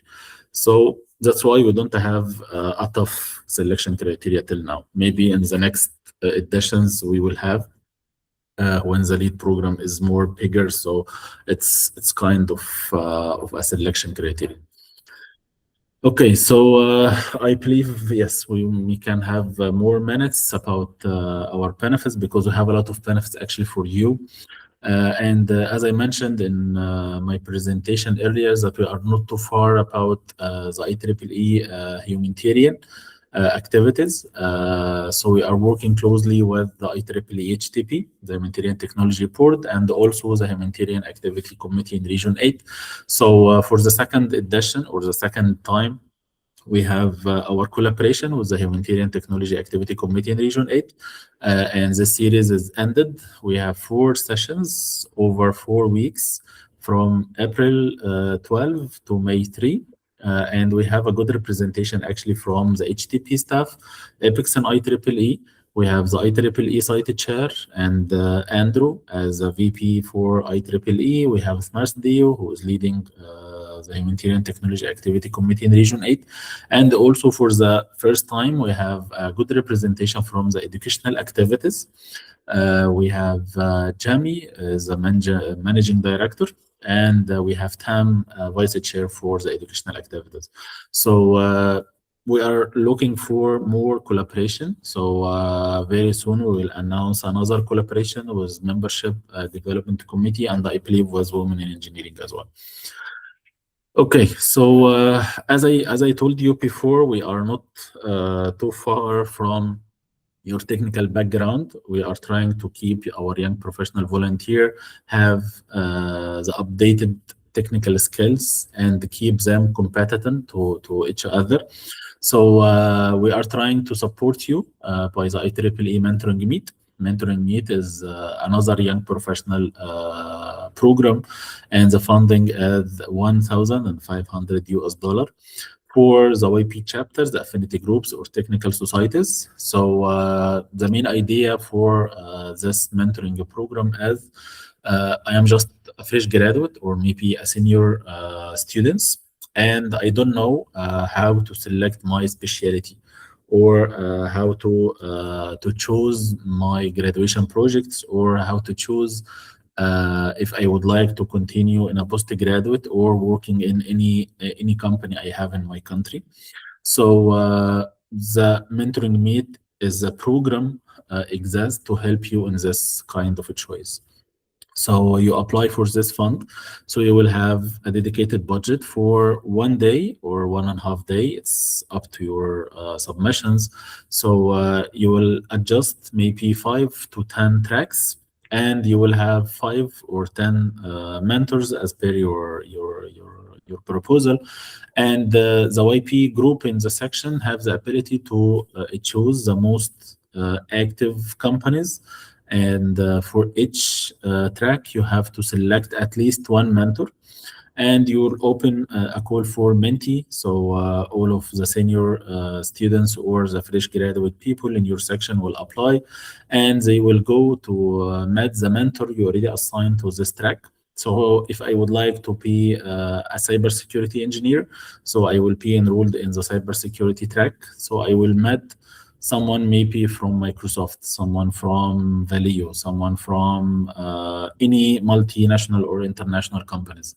Speaker 2: So that's why we don't have a tough selection criteria till now. Maybe in the next editions we will have when the lead program is more bigger. So it's kind of a selection criteria. Okay, so I believe, yes, we can have more minutes about our benefits, because we have a lot of benefits actually for you. And as I mentioned in my presentation earlier, that we are not too far about the IEEE humanitarian activities. So we are working closely with the IEEE HTP, the Humanitarian Technology Board, and also the Humanitarian Activity Committee in Region 8. So for the second edition, or the second time, we have our collaboration with the Humanitarian Technology Activity Committee in Region 8. And the series is ended. We have 4 sessions over 4 weeks from April 12 to May 3. And we have a good representation actually from the HTP staff, EPICS and IEEE. We have the IEEE site chair and Andrew as a VP for IEEE. We have Smarsdio, who is leading the Humanitarian Technology Activity Committee in Region 8. And also for the first time, we have a good representation from the educational activities. We have Jami as a managing director, and we have Tam, vice chair for the educational activities. So we are looking for more collaboration. So very soon we will announce another collaboration with membership development committee, and I believe with women in engineering as well. Okay, so as I told you before, we are not too far from your technical background. We are trying to keep our young professional volunteer have the updated technical skills and keep them competent to each other. So we are trying to support you by the IEEE Mentoring Meet. Mentoring Meet is another young professional program, and the funding is $1,500 US for the YP chapters, the affinity groups or technical societies. So the main idea for this mentoring program is I am just a fresh graduate or maybe a senior students, and I don't know how to select my specialty or how to choose my graduation projects, or how to choose if I would like to continue in a postgraduate or working in any company I have in my country. So the mentoring meet is a program exists to help you in this kind of a choice. So you apply for this fund. So you will have a dedicated budget for 1 day or 1.5 days. It's up to your submissions. So you will adjust maybe 5 to 10 tracks, and you will have 5 or 10 mentors as per your proposal. And the YP group in the section have the ability to choose the most active companies. And for each track, you have to select at least one mentor, and you'll open a call for mentee. So all of the senior students or the fresh graduate people in your section will apply, and they will go to meet the mentor you already assigned to this track. So if I would like to be a cybersecurity engineer, so I will be enrolled in the cybersecurity track. So I will meet someone maybe from Microsoft, someone from Valeo, someone from any multinational or international companies.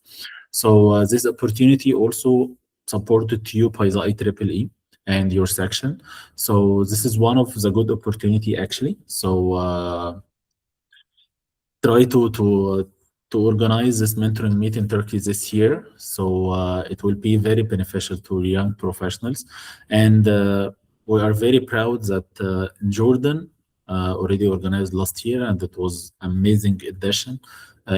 Speaker 2: So this opportunity also supported to you by the IEEE and your section. So this is one of the good opportunity actually. So try to organize this mentoring meet in Turkey this year. So it will be very beneficial to young professionals. And we are very proud that Jordan already organized last year, and it was amazing edition.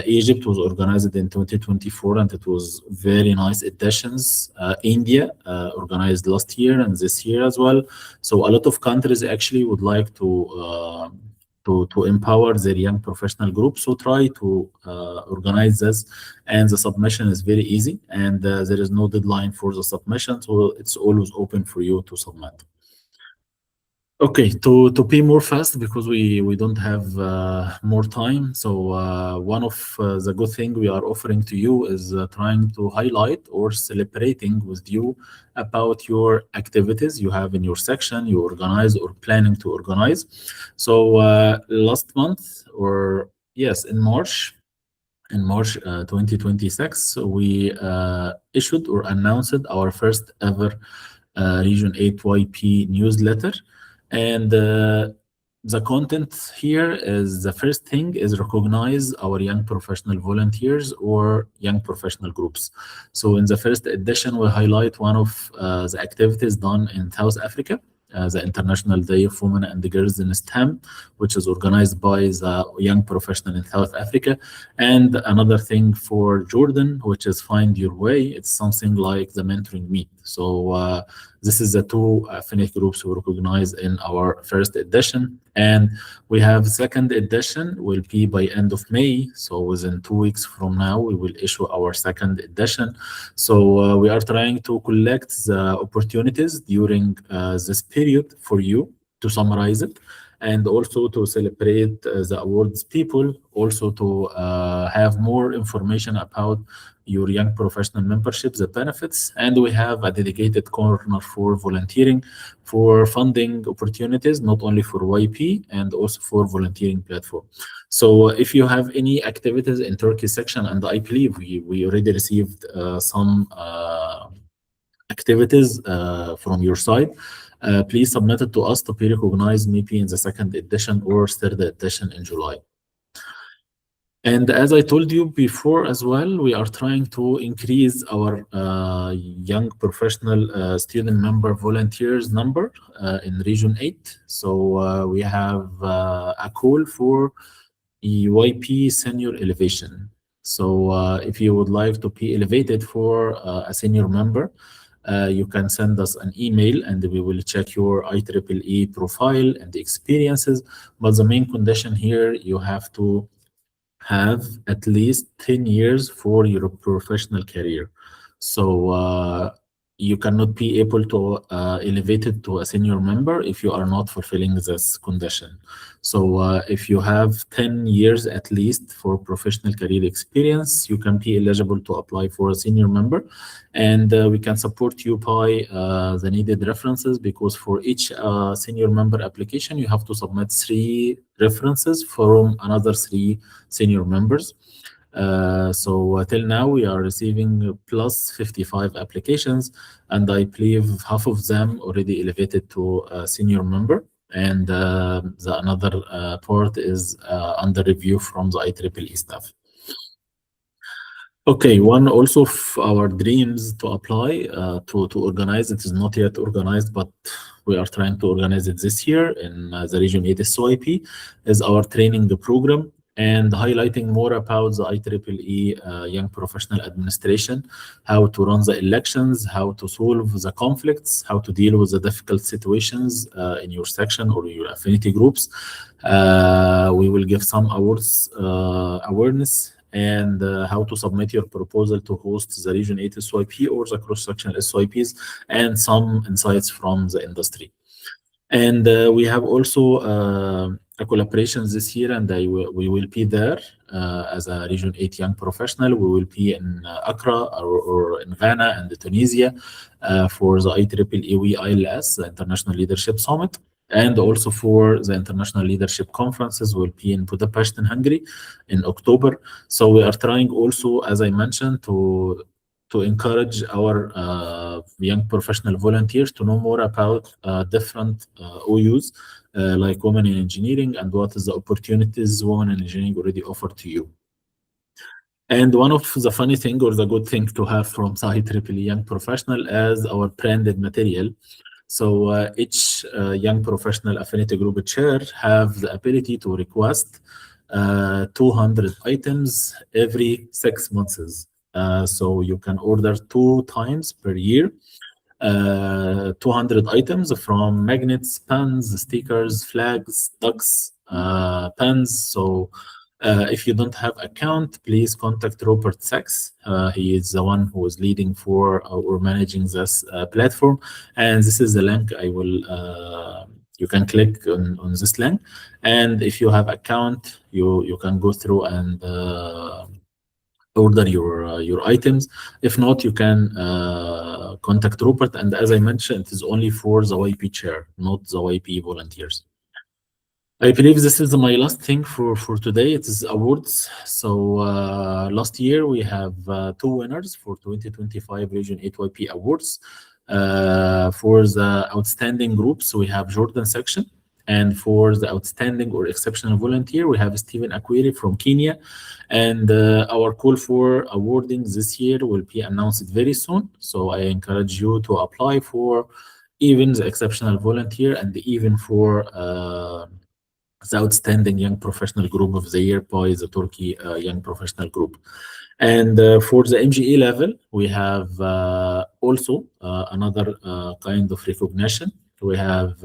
Speaker 2: Egypt was organized in 2024, and it was very nice editions. India organized last year and this year as well. So a lot of countries actually would like to empower their young professional group. So try to organize this, and the submission is very easy, and there is no deadline for the submission, so it's always open for you to submit. Okay, to be more fast because we don't have more time. So one of the good thing we are offering to you is trying to highlight or celebrating with you about your activities you have in your section, you organize or planning to organize. So last month, or yes, in March 2026, we issued or announced our first ever Region 8 YP newsletter. And the content here is, the first thing is recognize our young professional volunteers or young professional groups. So in the first edition, we highlight one of the activities done in South Africa, the International Day of Women and the Girls in STEM, which is organized by the young professional in South Africa. And another thing for Jordan, which is Find Your Way. It's something like the mentoring meet. So this is the two affinity groups we recognize in our first edition. And we have second edition will be by end of May. So within 2 weeks from now, we will issue our second edition. So we are trying to collect the opportunities during this period for you to summarize it, and also to celebrate the awards people, also to have more information about your young professional membership, the benefits. And we have a dedicated corner for volunteering, for funding opportunities, not only for YP and also for volunteering platform. So if you have any activities in Turkey section, and I believe we already received some activities from your side, please submit it to us to be recognized maybe in the second edition or third edition in July. And as I told you before as well, we are trying to increase our young professional student member volunteers number in Region 8. So we have a call for YP senior elevation. So if you would like to be elevated for a senior member, you can send us an email and we will check your IEEE profile and the experiences. But the main condition here, you have to have at least 10 years for your professional career. So you cannot be able to elevate it to a senior member if you are not fulfilling this condition. So if you have 10 years at least for professional career experience, you can be eligible to apply for a senior member. And we can support you by the needed references, because for each senior member application, you have to submit 3 references from another 3 senior members. So till now we are receiving plus 55 applications, and I believe half of them already elevated to a senior member, and the another part is under review from the IEEE staff. Okay, one also of our dreams to apply to organize, it is not yet organized, but we are trying to organize it this year in the Region 8 SYP, is our training program, and highlighting more about the IEEE Young Professional Administration, how to run the elections, how to solve the conflicts, how to deal with the difficult situations in your section or your affinity groups. We will give some awards, awareness, and how to submit your proposal to host the Region 8 SYP or the cross-sectional SYPs, and some insights from the industry. And we have also a collaboration this year, and we will be there as a Region 8 young professional. We will be in Accra or in Ghana and Tunisia for the IEEE ILS, the International Leadership Summit. And also for the international leadership conferences will be in Budapest in Hungary in October. So we are trying also, as I mentioned, to encourage our young professional volunteers to know more about different OUs, like women in engineering, and what is the opportunities women in engineering already offer to you. And one of the funny thing or the good thing to have from IEEE Young Professional as our branded material. So each young professional affinity group chair have the ability to request 200 items every 6 months. So you can order 2 times per year, 200 items from magnets, pens, stickers, flags, ducks, pens. So if you don't have account, please contact Robert Sachs. He is the one who is leading for or managing this platform. And this is the link I will, you can click on this link. And if you have account, you can go through and order your items. If not, you can contact Rupert. And as I mentioned, it is only for the YP chair, not the YP volunteers. I believe this is my last thing for today. It is awards. So last year we have 2 winners for 2025 Region 8 YP Awards. For the outstanding groups, we have Jordan section. And for the outstanding or exceptional volunteer, we have Stephen Akwiri from Kenya. And our call for awarding this year will be announced very soon. So I encourage you to apply for even the exceptional volunteer and even for the outstanding young professional group of the year by the Turkey Young Professional Group. And for the MGE level, we have also another kind of recognition. We have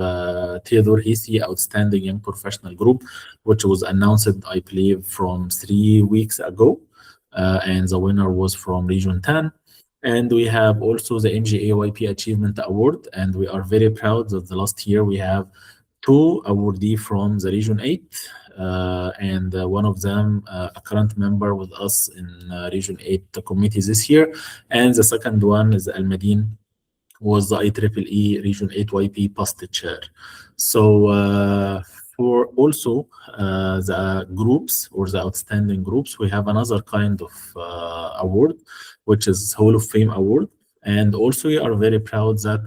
Speaker 2: Theodore Hisi Outstanding Young Professional Group, which was announced, I believe, from 3 weeks ago. And the winner was from Region 10. And we have also the MGA YP Achievement Award. And we are very proud that the last year we have 2 awardees from the Region 8. And one of them, a current member with us in Region 8 committee this year. And the second one is Al Madin, was the IEEE Region 8 YP past chair. So for also the groups or the outstanding groups, we have another kind of award, which is Hall of Fame Award. And also we are very proud that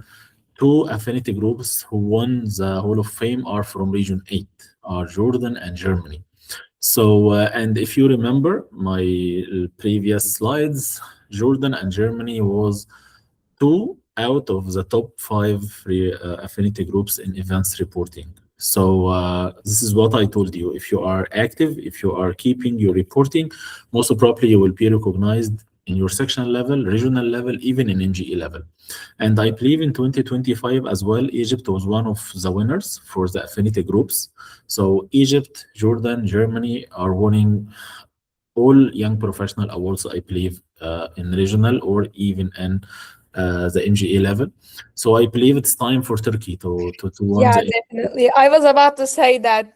Speaker 2: 2 affinity groups who won the Hall of Fame are from Region 8, are Jordan and Germany. So, and if you remember my previous slides, Jordan and Germany was 2 out of the top 5 affinity groups in events reporting. So this is what I told you. If you are active, if you are keeping your reporting, most probably you will be recognized in your sectional level, regional level, even in NGE level. And I believe in 2025 as well, Egypt was one of the winners for the affinity groups. So Egypt, Jordan, Germany are winning all young professional awards, I believe, in regional or even in the NGA level. So I believe it's time for Turkey to win
Speaker 1: Yeah,
Speaker 2: the
Speaker 1: definitely. I was about to say that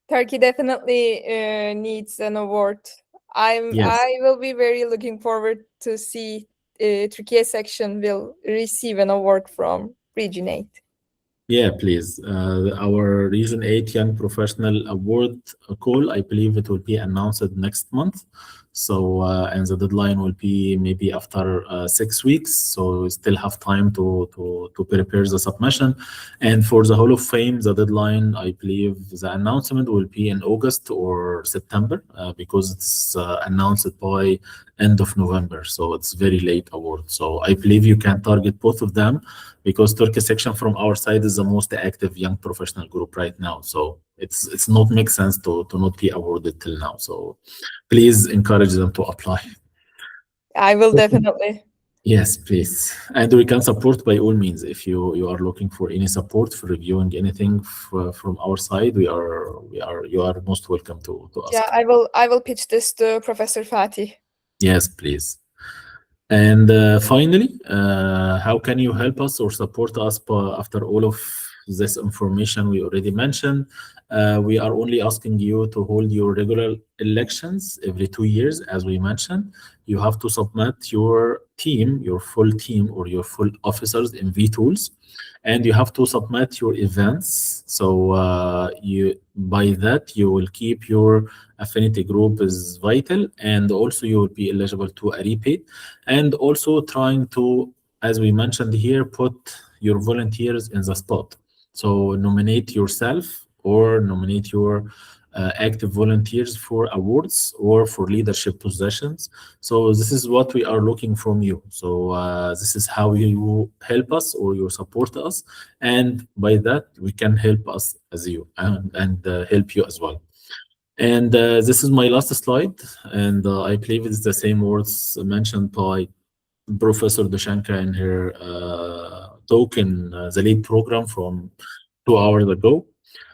Speaker 1: Turkey definitely needs an award.
Speaker 2: Yes.
Speaker 1: I will be very looking forward to see Türkiye section will receive an award from Region 8.
Speaker 2: Yeah, please. Our Region 8 Young Professional Award call, I believe it will be announced next month. So, and the deadline will be maybe after 6 weeks. So we still have time to prepare the submission. And for the Hall of Fame, the deadline, I believe the announcement will be in August or September because it's announced by end of November. So it's very late award. So I believe you can target both of them because Turkey section from our side is the most active young professional group right now. So it's not make sense to not be awarded till now. So please encourage them to apply.
Speaker 1: I will definitely.
Speaker 2: Yes, please. And we can support by all means. If you are looking for any support for reviewing anything from our side, you are most welcome to ask.
Speaker 1: Yeah, I will pitch this to Professor Fatih.
Speaker 2: Yes, please. And finally, how can you help us or support us after all of this information we already mentioned. We are only asking you to hold your regular elections every 2 years, as we mentioned. You have to submit your team, your full team, or your full officers in vTools, and you have to submit your events. So you by that you will keep your affinity group is vital, and also you will be eligible to a rebate. And also trying to, as we mentioned here, put your volunteers in the spot. So nominate yourself or nominate your active volunteers for awards or for leadership positions. So this is what we are looking from you. So this is how you help us or you support us, and by that we can help us as you and help you as well. And this is my last slide, and I believe it's the same words mentioned by Professor Dushanka in her talk in the lead program from 2 hours ago.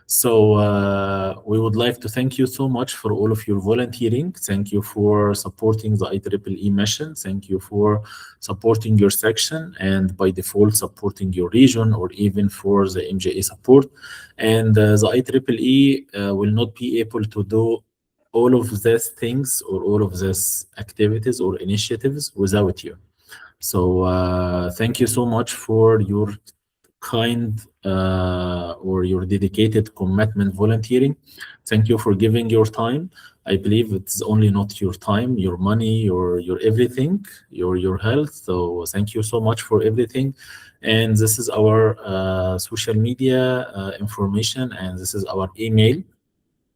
Speaker 2: So we would like to thank you so much for all of your volunteering. Thank you for supporting the IEEE mission. Thank you for supporting your section and by default supporting your region or even for the MJA support. And the IEEE will not be able to do all of these things or all of these activities or initiatives without you. So thank you so much for your kind or your dedicated commitment volunteering. Thank you for giving your time. I believe it's only not your time, your money, your everything, your health. So thank you so much for everything. And this is our social media information, and this is our email.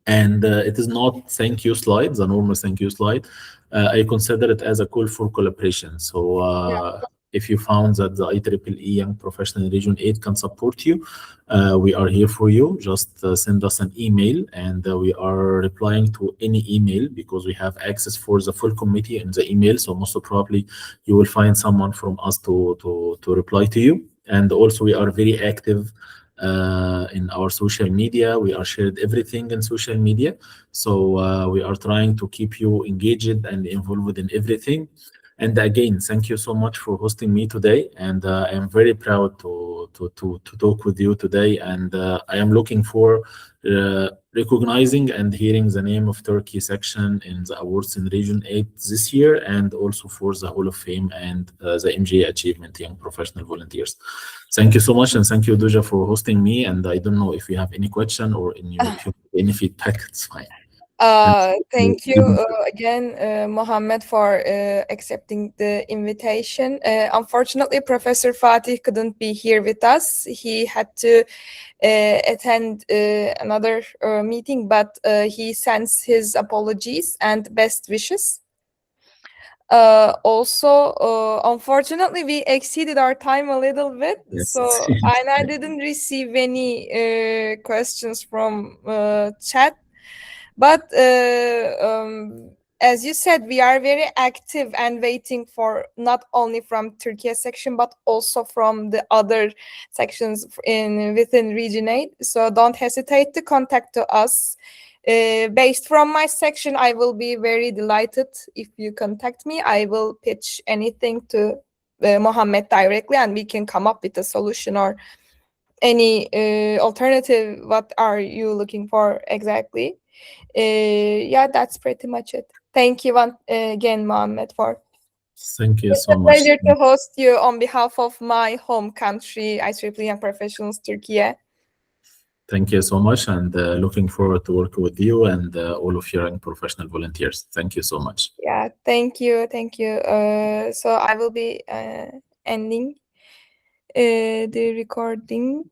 Speaker 2: And it is not thank you slide, the normal thank you slide. I consider it as a call for collaboration. So if you found that the IEEE Young Professional Region 8 can support you, we are here for you. Just send us an email, and we are replying to any email because we have access for the full committee in the email. So most probably you will find someone from us to reply to you. And also we are very active in our social media. We are shared everything in social media. So we are trying to keep you engaged and involved in everything. And again, thank you so much for hosting me today. And I am very proud to talk with you today. And I am looking for recognizing and hearing the name of Turkey section in the awards in Region 8 this year, and also for the Hall of Fame and the MGA Achievement Young Professional Volunteers. Thank you so much, and thank you, Duja, for hosting me. And I don't know if you have any question or any feedback, it's fine.
Speaker 1: Thank you again, Mohammed, for accepting the invitation. Unfortunately, Professor Fatih couldn't be here with us. He had to attend another meeting, but he sends his apologies and best wishes. Also, unfortunately, we exceeded our time a little bit,
Speaker 2: Yes.
Speaker 1: so I didn't receive any questions from chat. But as you said, we are very active and waiting for not only from Türkiye section, but also from the other sections within Region 8. So don't hesitate to contact us. Based from my section, I will be very delighted if you contact me. I will pitch anything to Mohammed directly, and we can come up with a solution or any alternative. What are you looking for exactly? Yeah, that's pretty much it. Thank you again, Mohammed, for
Speaker 2: Thank you
Speaker 1: it's
Speaker 2: so
Speaker 1: a
Speaker 2: much.
Speaker 1: pleasure to host you on behalf of my home country, IEEE Young Professionals, Türkiye.
Speaker 2: Thank you so much, and looking forward to work with you and all of your young professional volunteers. Thank you so much.
Speaker 1: Yeah, thank you. So I will be ending the recording.